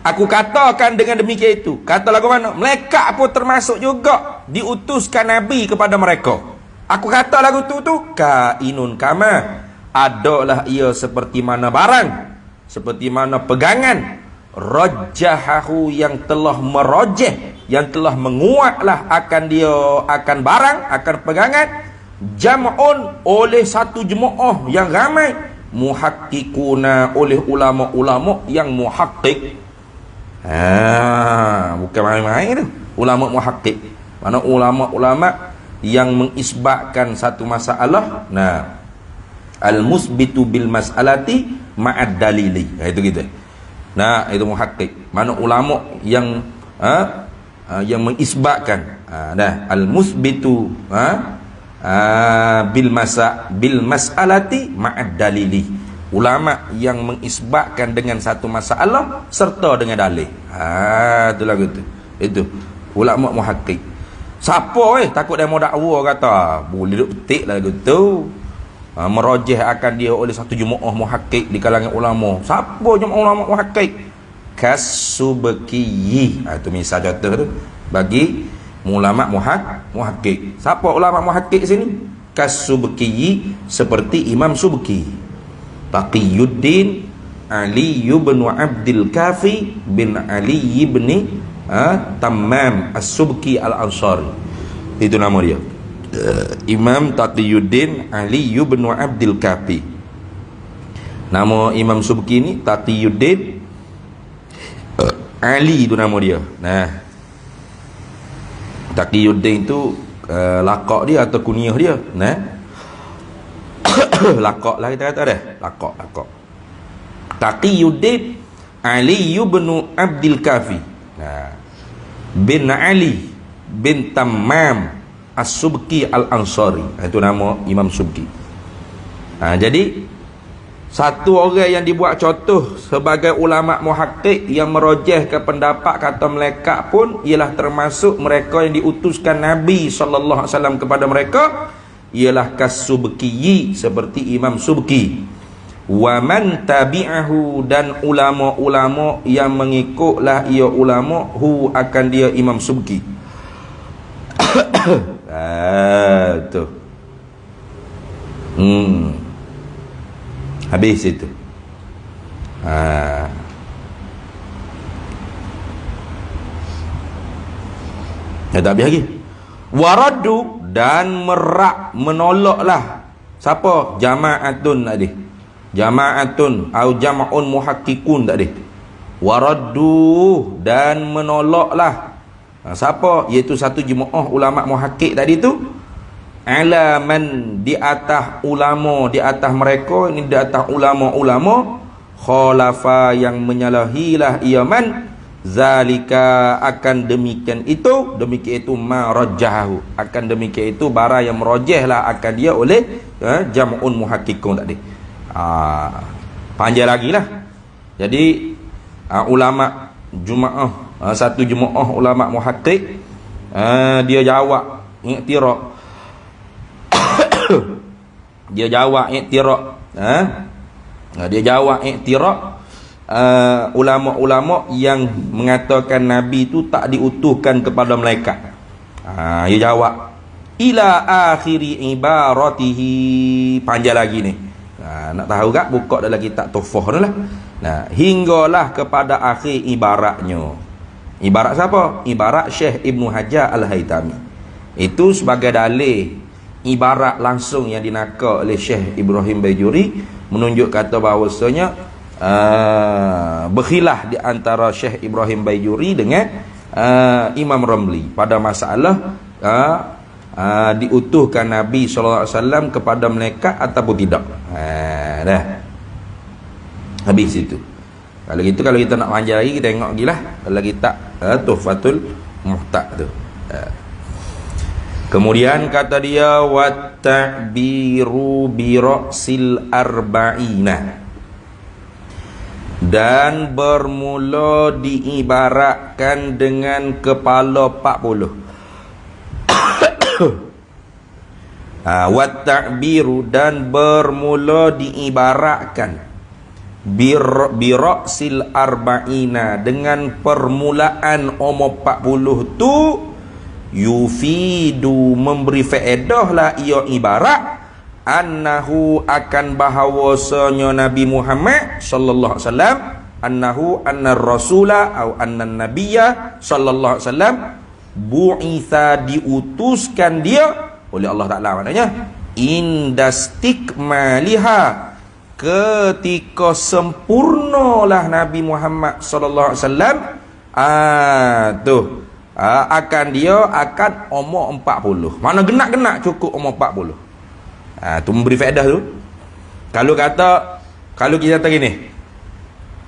Aku katakan dengan demikian itu. Kata lagu mana? Malaikat pun termasuk juga diutuskan Nabi kepada mereka. Aku kata lagu tu kainun kama, adalah ia seperti mana barang, seperti mana pegangan, rajjahahu, yang telah merojeh, yang telah menguatlah akan dia, akan barang, akan pegangan, jam'un, oleh satu jemaah yang ramai, muhakkikuna, oleh ulama-ulama yang muhakkik. Bukan main-main tu. Ulama muhakkik, mana ulama-ulama yang mengisbatkan satu masalah. Al-musbitu bil mas'alati ma'ad dalili. Itu gitu. Itu muhakkik. Mana ulama yang mengisbatkan. Al-musbitu bil mas'alati ma'ad dalili. Ulama yang mengisbatkan dengan satu masalah serta dengan dalil. Itu lagu tu. Itu ulama muhakkik. Siapa takut dia mau dakwa kata boleh duk petik lagu tu. Merojeh akan dia oleh satu jemaah muhakkik di kalangan ulama. Siapa jemaah ulama muhakkik? Kasubki. Itu misal contoh tu bagi ulama muhakkik. Siapa ulama muhakkik sini? Kas-Subki, seperti Imam Subki. Taqiyuddin Ali bin Abdul Kafi bin Ali bin Tammam As-Subki Al-Ansari. Itu nama dia. Imam Taqiyuddin Ali bin Abdul Kafi. Nama Imam Subki ni Taqiyuddin Ali, itu nama dia. Nah, Taqiyuddin itu lakak dia atau kunyah dia. Nah, lakak lah kita kata dah. Lakak. Taqiyuddin Ali bin Abdul Kafi. Nah, bin Ali bin Tammam As-Subki Al-Ansari. Itu nama Imam Subki. Jadi satu orang yang dibuat contoh sebagai ulama muhakkik yang merojeh ke pendapat kata malaikat pun ialah termasuk mereka yang diutuskan Nabi SAW kepada mereka, ialah Kas-Subki, seperti Imam Subki. Wa man tabi'ahu, dan ulama-ulama yang mengikutlah ia ulama hu akan dia Imam Subki. Tu. Habis itu. Tak habis lagi. Waraddu, dan menolaklah. Siapa? Jama'atun tadi. Jama'atun atau jama'un muhakkikun tadi. Waraddu, dan menolaklah. Siapa? Iaitu satu jemaah ulama muhakkik tadi tu. Alaman, di atas ulama, di atas mereka ini, di atas ulama-ulama khalafa, yang menyalahilah ia man zalika, akan demikian itu ma rajjahu, akan demikian itu barang yang merajihlah akan dia oleh jam'un muhakkikun tadi. Panjang lagi lah. Jadi ulama jumaah, satu jumaah ulama muhakkik, dia jawab iktiraf. Dia jawab iktiraf. Dia jawab iktiraf ulama-ulama yang mengatakan Nabi itu tak diutuhkan kepada malaikat. Dia jawab ila akhiri ibaratihi. Panjang lagi ni. Nak tahu tak? Buka dalam kitab Tuhfah tu lah. Hinggalah kepada akhir ibaratnya. Ibarat siapa? Ibarat Syekh Ibnu Hajar Al-Haytami. Itu sebagai dalil ibarat langsung yang dinakal oleh Syekh Ibrahim Bajuri, menunjuk kata bahawasanya berkhilaf di antara Syekh Ibrahim Bajuri dengan Imam Ramli pada masalah diutuhkan Nabi SAW kepada malaikat ataupun tidak. Dah habis itu. Kalau gitu, kalau kita nak panjang lagi, kita tengok lagi lah kalau kita Tuhfatul Muhtaq tu. Kemudian kata dia wa ta'biru bi ra'sil arba'ina, dan bermula diibaratkan dengan kepala 40. Wa ta'biru, dan bermula diibaratkan bi ra'sil arba'ina, dengan permulaan umur 40 tu, yufidu, memberi faedah lah ia ibarat, annahu, akan bahawasanya Nabi Muhammad sallallahu alaihi wasallam, annahu anna rasula atau anna nabiyya sallallahu alaihi wasallam bu'itha, diutuskan dia oleh Allah Ta'ala, maknanya indastikmaliha, ketika sempurnalah Nabi Muhammad sallallahu alaihi wasallam akan dia akan umur 40. Mana genak-genak cukup umur 40. Tu memberi faedah tu. Kalau kita kata gini,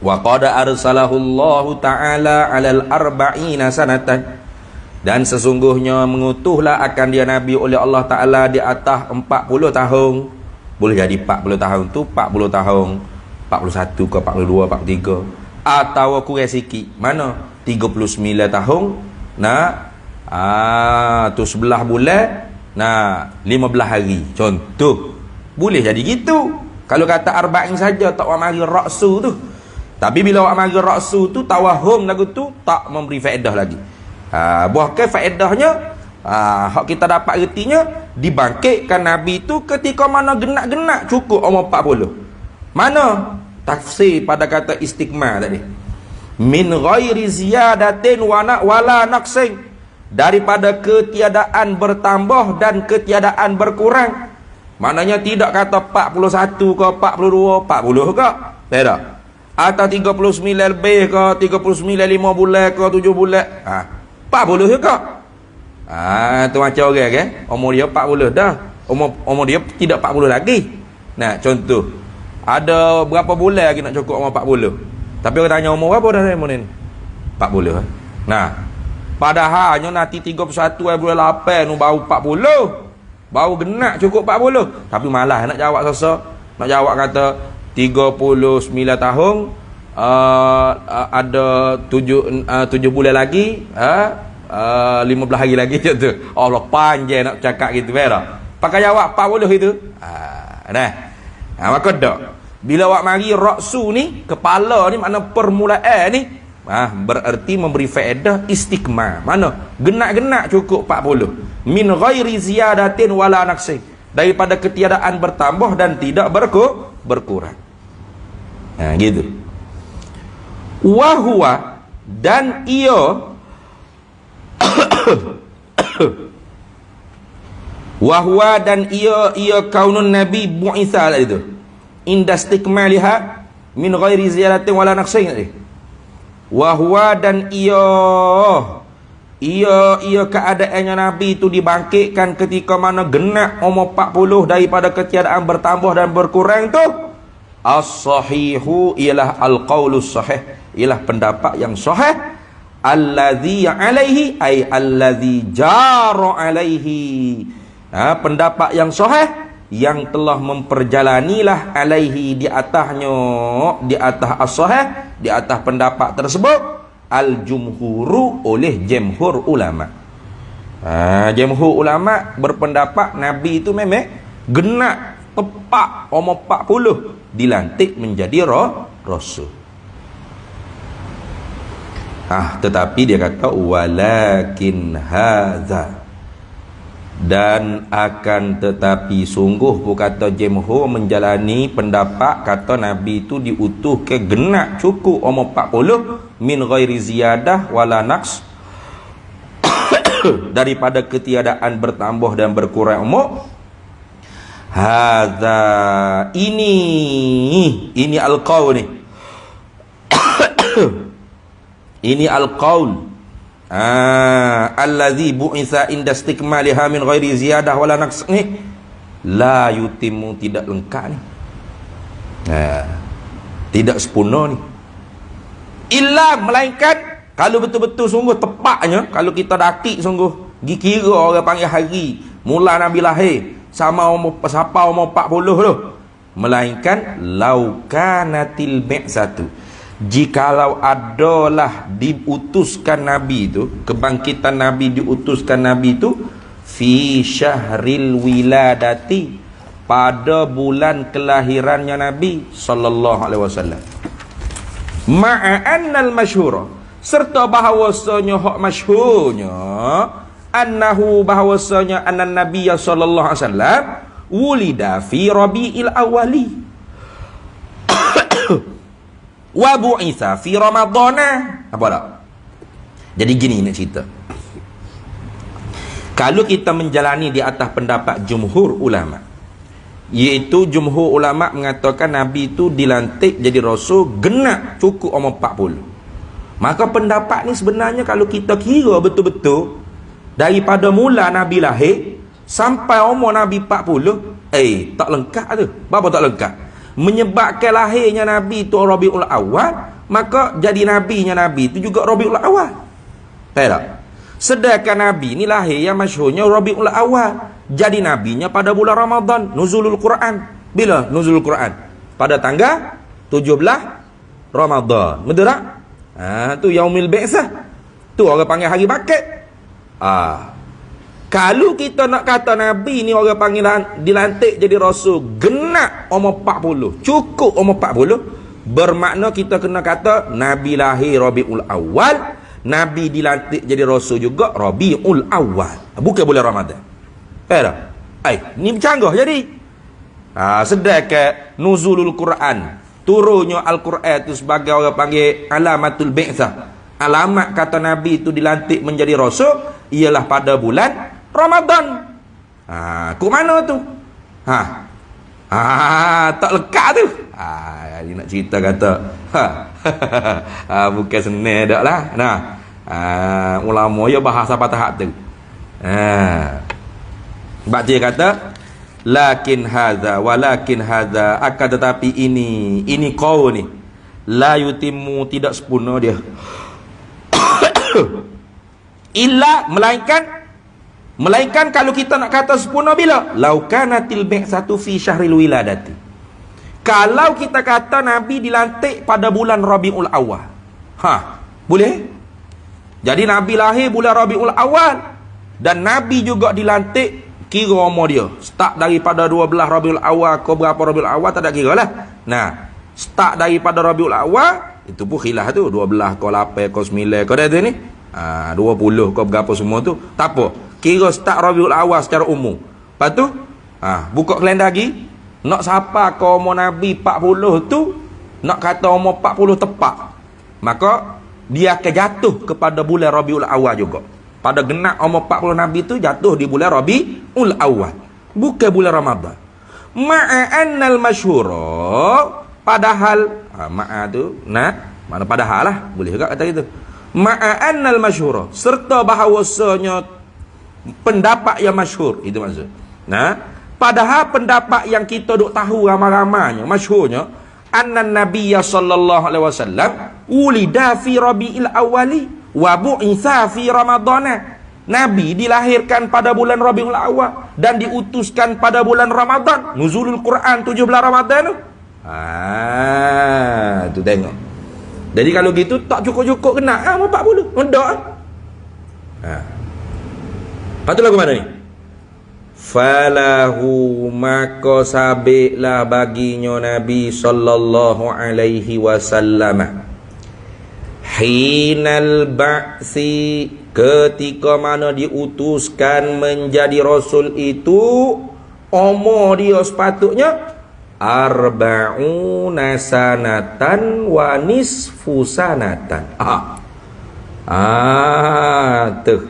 wa qad arsalahu Allah Ta'ala 'alal arba'ina sanatan, dan sesungguhnya mengutuhlah akan dia Nabi oleh Allah Ta'ala di atas 40 tahun. Boleh jadi 40 tahun tu 40 tahun 41 ke 42, 43, atau kurang sikit, mana 39 tahun. Tu 11 bulan, 15 hari contoh. Boleh jadi gitu. Kalau kata arba'in saja tak mari ra'su tu. Tapi bila awak mari ra'su tu, tawahum lagu tu tak memberi faedah lagi. Bahkan faedahnya Hak kita dapat ertinya, dibangkitkan Nabi itu ketika mana genak-genak cukup umur 40. Mana tafsir pada kata istikmal tadi? Min ghairi ziyadatin wala naqsin, daripada ketiadaan bertambah dan ketiadaan berkurang. Maknanya tidak kata 41 ke 42, 40 ke? Tidak. Atau 39 lebih ke, 39 5 bulan ke 7 bulan. 40 ke? Tu macam orang kan? Umur dia 40 dah. Umur dia tidak 40 lagi. Nah, contoh. Ada berapa bulan lagi nak cukup umur 40? Tapi orang tanya umur berapa dah ni? 40. Nah, padahalnya nanti 31 bulan 8 nu baru 40. Baru genak cukup 40. Tapi malah nak jawab sesak. Nak jawab kata 39 tahun, ada 7 bulan lagi, 15 hari lagi macam tu. Allah panjang nak cakap gitu tak? Pakai jawab 40 itu. Maka dak. Bila awak mari ra'su ni, kepala ni makna permulaan ni, bererti memberi faedah istikmal. Mana? Genak-genak cukup 40. Min ghairi ziyadatin wala naqsin, daripada ketiadaan bertambah dan tidak berkurang. Gitu. Wa huwa, dan ia wahwa, dan ia kaunun nabi bu'itha itu indastikmaliha min ghairi ziyaratin wala naqsin. Wahwa, dan ia keadaannya nabi itu dibangkitkan ketika mana genap umur 40 daripada ketiadaan bertambah dan berkurang tu. As-sahihu ialah al-qaulus sahih, ialah pendapat yang sahih. Alladhi alaihi ay alladhi jara alaihi, pendapat yang sahih yang telah memperjalanilah alaihi di atasnya, di atas as-sahih, di atas pendapat tersebut, al-jumhuru, oleh jumhur ulama. Jumhur ulama berpendapat Nabi itu memang genak tepat umur 40 dilantik menjadi rasul. Tetapi dia kata walakin hadza, dan akan tetapi sungguh pun kata jumhur menjalani pendapat kata Nabi itu diutus ke genak cukup umur 40 min ghairi ziyadah wala naqs, daripada ketiadaan bertambah dan berkurang umur. Hadza, ini al-qaul ni. Ini al-qaul allazi bu'itha inda istikmaliha min ghairi ziyadah wala naqs ni la yutimu, tidak lengkap ni, tidak sempurna ni, illa, melainkan kalau betul-betul sungguh tepatnya, kalau kita dakik sungguh gi kira orang panggil hari mula Nabi lahir sama umur 40 tu, melainkan laukanatil bi'satu, jikalau adalah diutuskan Nabi itu, kebangkitan Nabi diutuskan Nabi itu fi syahril wiladati, pada bulan kelahirannya Nabi sallallahu alaihi wasallam, ma'annal masyhura, serta bahawasanya hak masyhurnya, annahu, bahawasanya annan nabiyya sallallahu alaihi wasallam wulida fi rabiil awali wa bu'itha fi ramadana. Apa tak? Jadi gini nak cerita. Kalau kita menjalani di atas pendapat jumhur ulama, iaitu jumhur ulama mengatakan Nabi itu dilantik jadi rasul genap cukup umur 40, maka pendapat ni sebenarnya kalau kita kira betul-betul daripada mula Nabi lahir sampai umur Nabi 40, tak lengkap tu. Berapa tak lengkap? Menyebabkan lahirnya Nabi itu Rabiul Awal, maka jadi nabinya Nabi itu juga Rabiul Awal. Tak? Sedangkan Nabi ni lahir yang masyhurnya Rabiul Awal, jadi nabinya pada bulan Ramadan, nuzulul Quran. Bila nuzulul Quran? Pada tanggal 17 Ramadan. Betul tak? Tu yaumil bi'tsah. Tu orang panggil hari bakat. Kalau kita nak kata Nabi ni orang panggilan dilantik jadi rasul genap umur 40, cukup umur 40, bermakna kita kena kata Nabi lahir Rabiul Awal Nabi dilantik jadi rasul juga Rabiul Awal, bukan bulan Ramadan. Faham? Ni bercanggah jadi. Sedangkan nuzulul Quran, turunnya Al-Quran itu sebagai orang panggil alamatul bi'tsah. Alamat kata Nabi itu dilantik menjadi rasul ialah pada bulan Ramadan. Kok mana tu? Tak lekat tu. Dia nak cerita kata bukan senang dak lah. Ulama ya bahasa patah tu. Sebab dia kata lakin hadza akan tetapi ini kau ni la yutimmu, tidak sempurna dia illa melainkan kalau kita nak kata sempurna bila laukanatil bi'satu fi syahril wiladati, kalau kita kata Nabi dilantik pada bulan Rabiul Awal. Boleh? Jadi Nabi lahir bulan Rabiul Awal dan Nabi juga dilantik, kira umur dia start daripada 12 Rabiul Awal ke berapa Rabiul Awal tak ada kira lah. Start daripada Rabiul Awal itu pun khilaf tu, 12 ke 8 ke 9 ke dah tu ni, 20 ke berapa semua tu tak apa, kira start Rabiul Awal secara umum. Lepas tu buka kalender lagi, nak siapa ke umur Nabi 40 tu, nak kata umur 40 tepat, maka dia akan jatuh kepada bulan Rabiul Awal juga. Pada genap umur 40 Nabi tu jatuh di bulan Rabiul Awal, bukan bulan Ramadan. Ma'annal masyhura, padahal ma'a tu mana padahal lah, boleh juga kata gitu. Ma'annal masyhura, serta bahawasanya pendapat yang masyhur, itu maksud. Padahal pendapat yang kita duk tahu ramai-ramainya, masyhurnya, anna nabiyya sallallahu alaihi wasallam ulida fi Rabiil Awali wa bu'itsa fi Ramadana. Nabi dilahirkan pada bulan Rabiul Awal dan diutuskan pada bulan Ramadan. Nuzulul Quran 17 Ramadan tu. Tu tengok. Jadi kalau gitu tak cukup-cukup kena 40. Ndak. Lepas tu lagu mana ni? Falahu, maka sabiklah baginya Nabi sallallahu alaihi wasallam hinal ba'si, ketika mana diutuskan menjadi rasul itu, umur dia sepatutnya arba'una sanatan wa nisfu sanatan. Tuh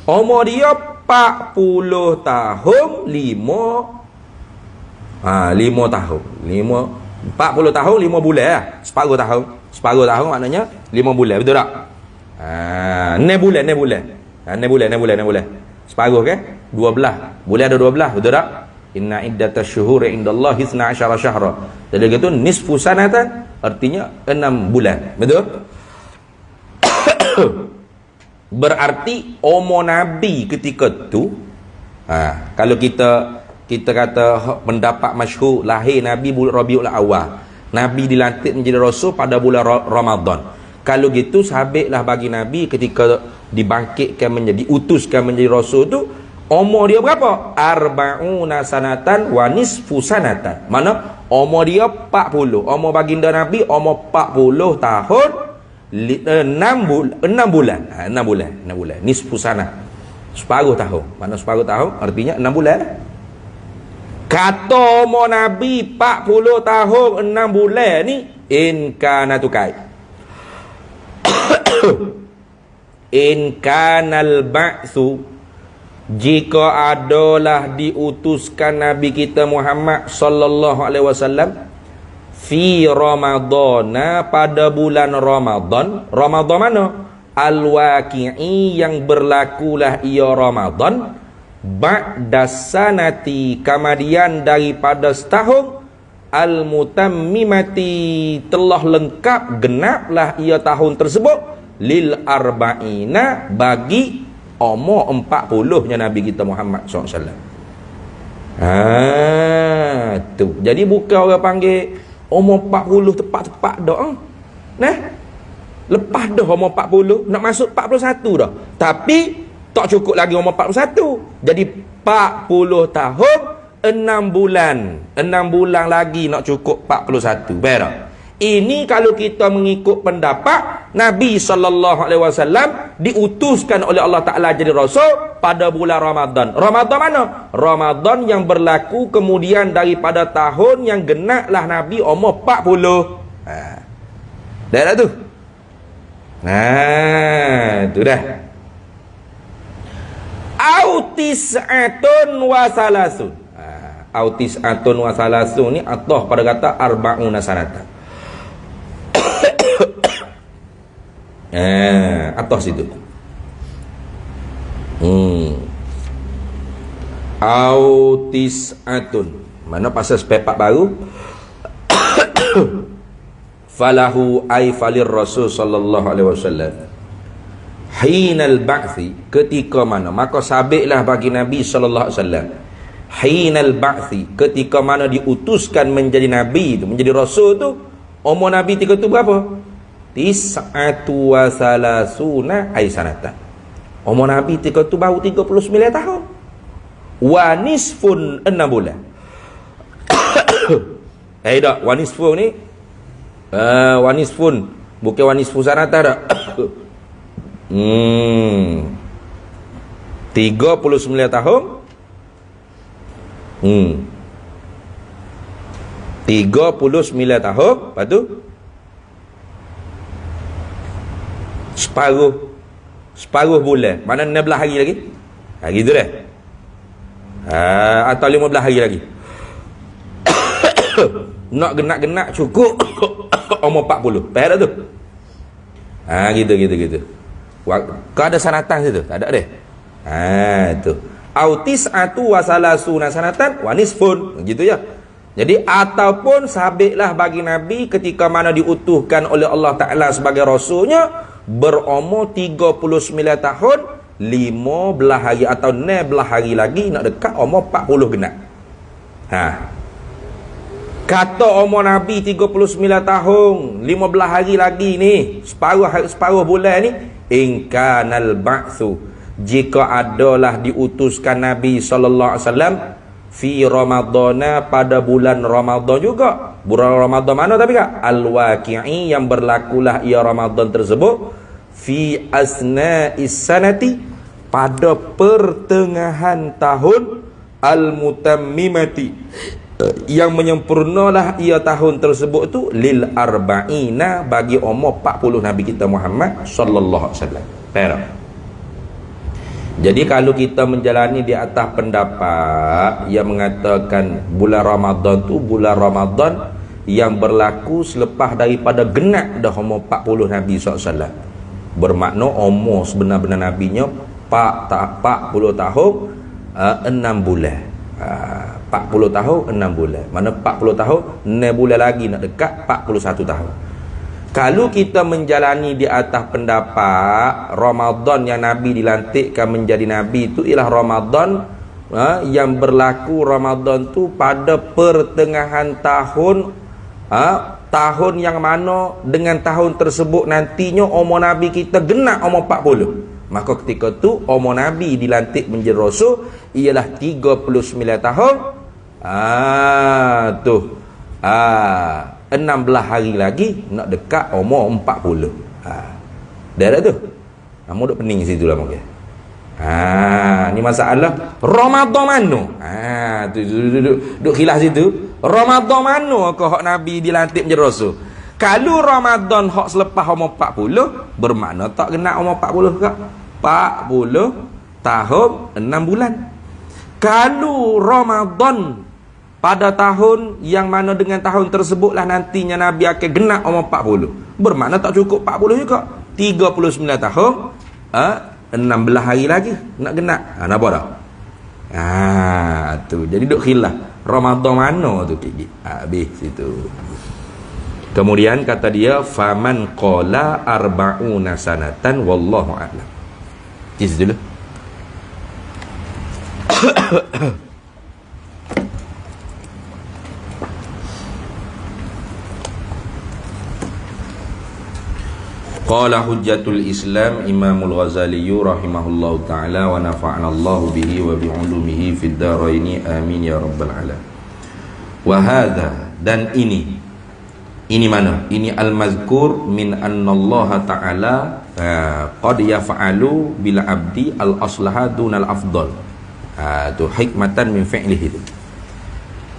umur dia 40 tahun 5 tahun 40 tahun 5 bulan lah. Separuh tahun maknanya 5 bulan, betul tak? 6 bulan 6 bulan separuh kan? 12 bulan ada 12, betul tak? Inna iddatash syuhuri indallahi 12 syahra. Jadi gitu nisfu sanatan artinya 6 bulan, betul? Berarti umur Nabi ketika tu, kalau kita kata pendapat masyhur, lahir Nabi bulan Rabiul Awal, Nabi dilantik menjadi rasul pada bulan Ramadan. Kalau gitu sahabiklah bagi Nabi ketika dibangkitkan menjadi, diutuskan menjadi rasul tu, umur dia berapa? Arba'una sanatan wa nisfu sanatan. Mana umur dia 40. Umur baginda Nabi umur 40 tahun 6 bulan. 6 bulan. Nisfu sanah. Separuh tahun. Mana separuh tahun? Artinya 6 bulan. Kata umur Nabi 40 tahun 6 bulan ni, in kana tukai. In kanal ba'su, jika adalah diutuskan Nabi kita Muhammad sallallahu alaihi wasallam fi Ramadana, pada bulan Ramadan. Ramadan mana? Al-waqi'i, yang berlakulah ia Ramadan ba'da sanati, kemudian daripada setahun, al-mutammimati, telah lengkap, genaplah ia tahun tersebut, lil arba'ina, bagi umur 40-nya Nabi kita Muhammad SAW. Tu. Jadi bukan orang panggil umur 40 tepat-tepat dah. Lepas dah umur 40, nak masuk 41 dah. Tapi tak cukup lagi umur 41. Jadi 40 tahun 6 bulan. 6 bulan lagi nak cukup 41. Baik tak? Ini kalau kita mengikut pendapat Nabi SAW diutuskan oleh Allah Ta'ala jadi Rasul pada bulan Ramadan. Ramadan mana? Ramadan yang berlaku kemudian daripada tahun yang genaplah Nabi umur 40. Dah tu. Tu dah. Autis'atun wa salasun. Autis'atun wa salasun ni atah pada kata arba'una sanatan. Atas situ. Autis'atun. Mana pasal sepepak baru? Falahu ay falir Rasul sallallahu alaihi wasallam. Hinal ba'thi, ketika mana? Maka sabitlah bagi Nabi sallallahu alaihi wasallam. Hinal ba'thi, ketika mana diutuskan menjadi nabi itu, menjadi rasul tu, umur Nabi ketika tu berapa? 39 ay sanatan. Umur Nabi ketika tu baru 39 tahun. Wa nisfun 6 bulan. Tak, wa nisfun ni wa nisfun, bukan wa nisfu sanatan tak. 39 tahun. 39 tahun. Lepas tu separuh bulan. Mana 16 hari lagi? Gitu dah. Atau 15 hari lagi. Nak genak-genak cukup umur 40. Faham tak tu? Gitu. Kau ada sanatan situ? Tak ada deh. Tu. Autis'atu wa salasuna sanatan wa nisfun. Gitu ya. Jadi ataupun sabitlah bagi Nabi ketika mana diutuhkan oleh Allah Ta'ala sebagai Rasulnya berumur 39 tahun 15 hari atau 16 hari lagi nak dekat umur 40 genap. Kata umur Nabi 39 tahun 15 hari lagi ni, separuh bulan ni, inkanal ba'thu, jika adalah diutuskan Nabi sallallahu alaihi wasallam fi Ramadana, pada bulan Ramadan juga. Bulan Ramadan mana tapi kak? Al-waqi'i, yang berlakulah ia Ramadan tersebut fi asna'is sanati, pada pertengahan tahun, al-mutammimati, yang menyempurnalah ia tahun tersebut tu, lil arba'ina, bagi umur 40 Nabi kita Muhammad sallallahu alaihi wasallam. Faham? Jadi kalau kita menjalani di atas pendapat yang mengatakan bulan Ramadan tu bulan Ramadan yang berlaku selepas daripada genap dah umur 40 Nabi SAW, bermakna umur sebenar-benar Nabinya 40 tahun 6 bulan. 40 tahun 6 bulan. Mana 40 tahun 6 bulan lagi nak dekat 41 tahun. Kalau kita menjalani di atas pendapat Ramadan yang Nabi dilantikkan menjadi Nabi itu ialah Ramadan yang berlaku Ramadan tu pada pertengahan tahun, tahun yang mana dengan tahun tersebut nantinya umur Nabi kita genap umur 40. Maka ketika tu umur Nabi dilantik menjadi Rasul ialah 39 tahun. 16 hari lagi nak dekat umur 40. Dah tu. Kamu duk pening situ lah mungkin. Ni masalah Ramadan mana? Tu duk khilaf situ. Ramadan mana ke hak Nabi dilantik menjadi Rasul? Kalau Ramadan hak selepas umur 40, bermakna tak kena umur 40 ke? 40 tahun 6 bulan. Kalau Ramadan pada tahun yang mana dengan tahun tersebutlah nantinya Nabi akan genap umur 40, bermakna tak cukup 40 juga, 39 tahun 16 hari lagi nak genap. Nampak tak? Tu jadi duk khilaf Ramadan mana tu habis situ. Kemudian kata dia faman qala arba'una sanatan wallahu a'lam. Jis dulu. Qala hujjatul Islam Imamul Ghazali rahimahullahu ta'ala wa nafa'ana Allahu bihi wa bi'ulumihi fid dharaini amin ya rabbal alamin. Wa hadha, dan ini Ini mana? Ini al-mazkur min annallaha ta'ala qad yaf'alu bil abdi al-aslaha dunal afdal. Tu hikmatan min fi'lihi itu.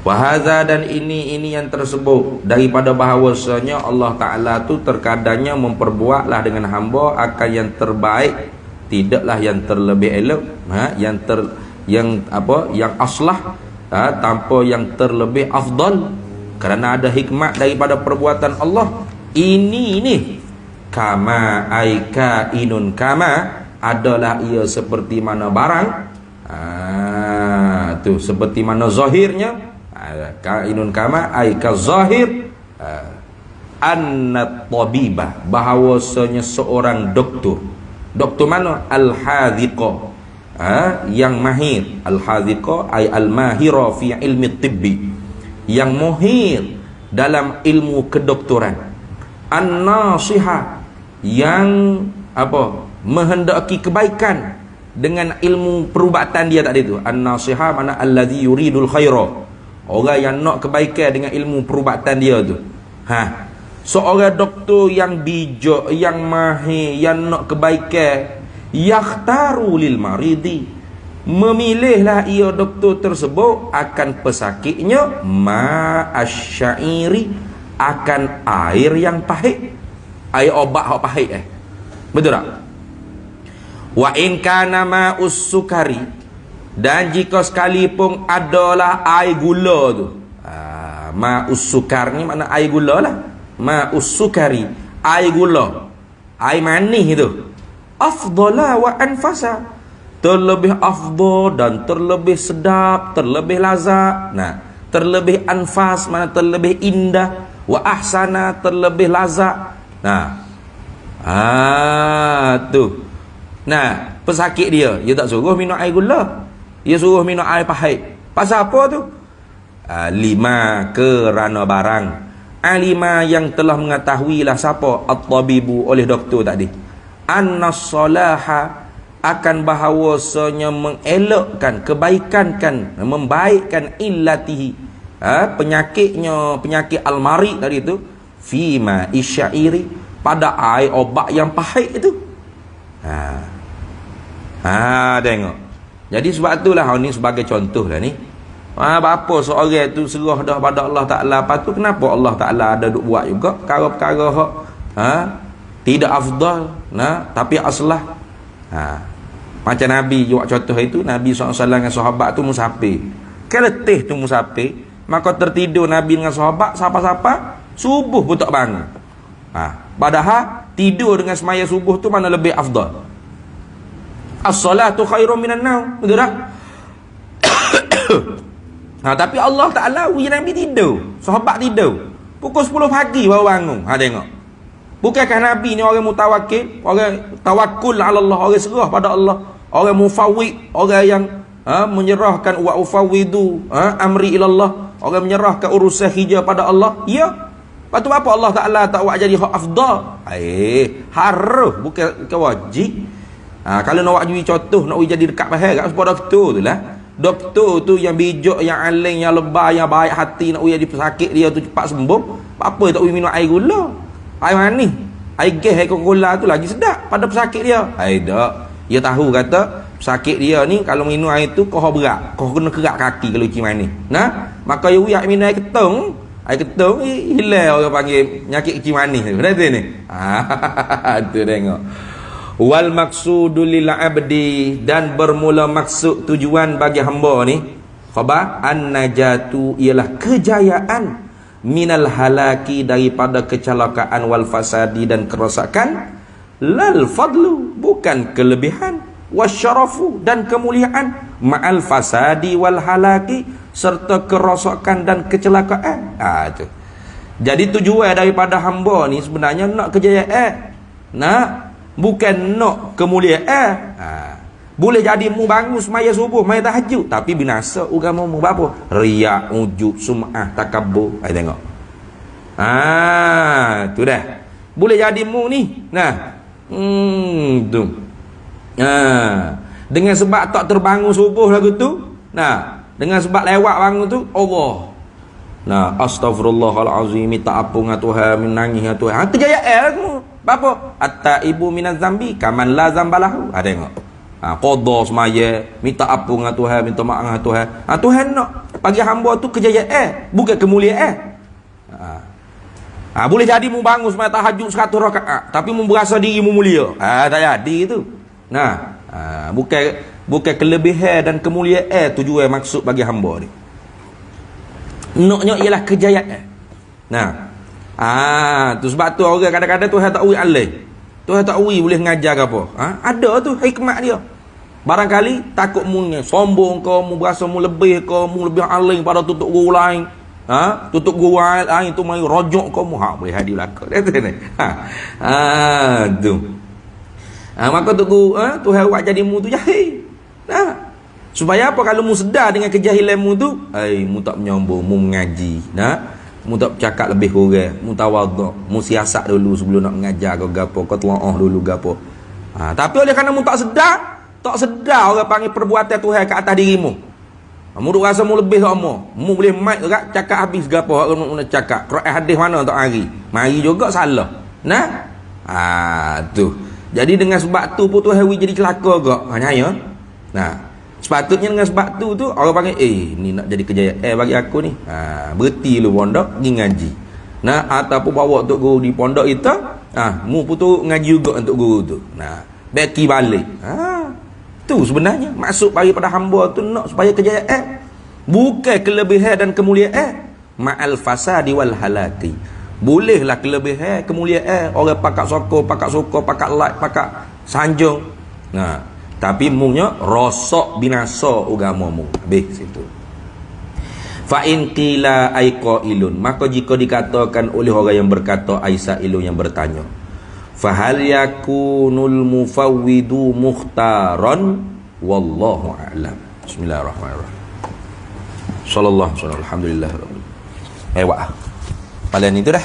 Wa hadza, dan ini yang tersebut daripada bahawasanya Allah Ta'ala tu terkadangnya memperbuatlah dengan hamba akan yang terbaik, tidaklah yang terlebih elok, yang aslah, tanpa yang terlebih afdal, kerana ada hikmat daripada perbuatan Allah. Ini kama aika inun, kama adalah ia seperti mana barang, tu seperti mana zahirnya, kainun kama aika zahir, annat tabibah, bahawasanya seorang doktor mana? Al-hadhiqa, yang mahir. Al-hadhiqa ay al-mahira fi ilmi tibbi, yang mahir dalam ilmu kedoktoran. An-nasiha, yang menghendaki kebaikan dengan ilmu perubatan dia tadi tu. An-nasiha mana allazi yuridul khaira, orang yang nak kebaikan dengan ilmu perubatan dia tu. Seorang doktor yang bijak, yang mahir, yang nak kebaikan, yakhtaru lil maridi, memilihlah ia doktor tersebut akan pesakitnya ma'asyairi, akan air yang pahit, air obat yang pahit. Betul tak? Wa in kana ma'us sukari, dan jika sekalipun adalah air gula tu, ma'us sukar ni makna air gula lah. Ma'us sukari, air gula, air manis itu, afdala wa anfasa, terlebih afdal dan terlebih sedap, terlebih lazat. Terlebih anfas mana terlebih indah, wa ahsana terlebih lazat. Pesakit dia tak suruh minum air gula, dia suruh minum air pahit. Pasal apa tu? Lima, kerana barang. Alima, yang telah mengetahuilah siapa? At-tabibu, oleh doktor tadi. An-nasalaha, akan bahawasanya mengelakkan, kebaikankan, membaikkan illatihi, penyakitnya, penyakit al-mari tadi itu, fima isyairi, pada air obat yang pahit itu. Tengok. Jadi sebab itulah ni sebagai contoh lah ni. Apa seorang tu serah dah pada Allah Ta'ala, lepas tu kenapa Allah Ta'ala ada duk buat juga perkara-perkara tidak afdal, tapi aslah. Macam Nabi buat contoh itu, Nabi SAW dengan sahabat tu musafir. Keletih tu musafir, maka tertidur Nabi dengan sahabat, siapa-siapa subuh pun tak bangun. Padahal tidur dengan semaya subuh tu mana lebih afdal? As-salatu khairum minan naum. Betul tak? Tapi Allah Ta'ala uji Nabi tidur, sahabat tidur pukul 10 pagi baru bangun. Tengok, bukankah Nabi ni orang mutawakkil, orang tawakkul ala Allah, orang serah pada Allah, orang mufawwid, orang yang menyerahkan, wa ufawwidu amri ila Allah, orang menyerahkan urusan hijau pada Allah. Ya, lepas tu apa Allah Ta'ala tak buat jadi hak afdal? Harus, bukan wajib. Kalau nak buat jadi contoh, nak jadi dekat pahal kat sebab doktor tu lah. Doktor tu yang bijak, yang alim, yang lebay, yang baik hati, nak jadi pesakit dia tu cepat sembuh. Apa tak boleh minum air gula, air manis, air gas, air Coca-Cola tu lagi sedap pada pesakit dia. Tak. Dia tahu kata pesakit dia ni kalau minum air tu kau berat, kau kena kerak kaki kalau uji manis. Maka dia uyak minum air ketung. Air ketung hilang orang panggil penyakit kecil manis tu. Betul ni? Tu tengok. Wal maqsudu lil abdi, dan bermula maksud tujuan bagi hamba ni, khabar an-najatu, ialah kejayaan, minal halaki, daripada kecelakaan, wal fasadi, dan kerosakan, lal fadlu, bukan kelebihan, wasyarafu, dan kemuliaan, ma'al fasadi wal halaki, serta kerosakan dan kecelakaan. Tu. Jadi tujuan daripada hamba ni sebenarnya nak kejayaan, bukan nak kemuliaan. Boleh jadi mu bangun semaya subuh, maya tahajud, tapi binasa agamamu. Apa? Riak, ujub, sum'ah, takabbur. Tengok. Tu dah. Boleh jadi mu ni. Tu. Dengan sebab tak terbangun subuh lagu tu. Dengan sebab lewat bangun tu, Allah. Nah, astaghfirullahalazim, minta ampun dengan Tuhan, menangis dengan Tuhan. Kejayaan kamu. Apa? At-taibu minaz zambi kaman la zambalahu. Ada tengok. Qada semaya, minta ampun dengan Tuhan, minta maaf dengan Tuhan. Tuhan nak bagi hamba tu kejayaan, bukan kemuliaan. Boleh jadi mu bangun semaya tahajud 100 rakaat, tapi mu berasa diri mu mulia. Tak jadi tu. Nah, bukan kelebihan dan kemuliaan tujuan maksud bagi hamba ni. Naknya ialah kejayaan. Nah, tu sebab tu orang kadang-kadang Tuhan tak uji alih. Tuhan tak uji boleh ngajar ke apa. Ada tu hikmat dia. Barangkali takut mu sombong ke, mu berasa mu lebih ke, mu lebih alim pada tutup guru lain. Tutup guru lain tu mai rojok ke mu, boleh hadir belaka. Tu. Maka tu guru, Tuhan buat jadi mu tu jahil. Supaya apa? Kalau mu sedar dengan kejahilanmu tu, mu tak menyombong, mu mengaji, mu tak bercakap lebih kurang, mu tawaduk, mu siasat dulu sebelum nak mengajar ke gapo, kau telaah dulu gapo. Tapi oleh kerana mu tak sedar orang panggil perbuatan Tuhan ke atas dirimu. Mu duk rasa mu lebih sama, mu boleh mic dekat cakap habis gapo hak mu nak cakap. Quran hadis mana tak mari juga salah. Tu. Jadi dengan sebab tu pun Tuhan jadi celaka gak. Nyaya. Sepatutnya dengan sebab tu orang panggil ni nak jadi kejayaan bagi aku ni. Berhenti lu pondok pergi ngaji. Ataupun bawa untuk guru di pondok itu, mu putus ngaji juga untuk guru tu. Beki balik. Tu sebenarnya maksud daripada hamba tu nak supaya kejayaan, bukan kelebihan dan kemuliaan. Ma'al fasadi wal halaki. Bolehlah kelebihan, kemuliaan, orang pakak sokor, pakak like, pakak sanjung. Tapi munya rosak binasa agamamu. Habis situ. Fa in qila ay qailun, maka jika dikatakan oleh orang yang berkata aisailun yang bertanya, fa hal yakunul mufawwidu mukhtaran wallahu a'lam. Bismillahirrahmanirrahim. Sallallahu alaihi wasallam. Alhamdulillah. Wah. Paling itu dah.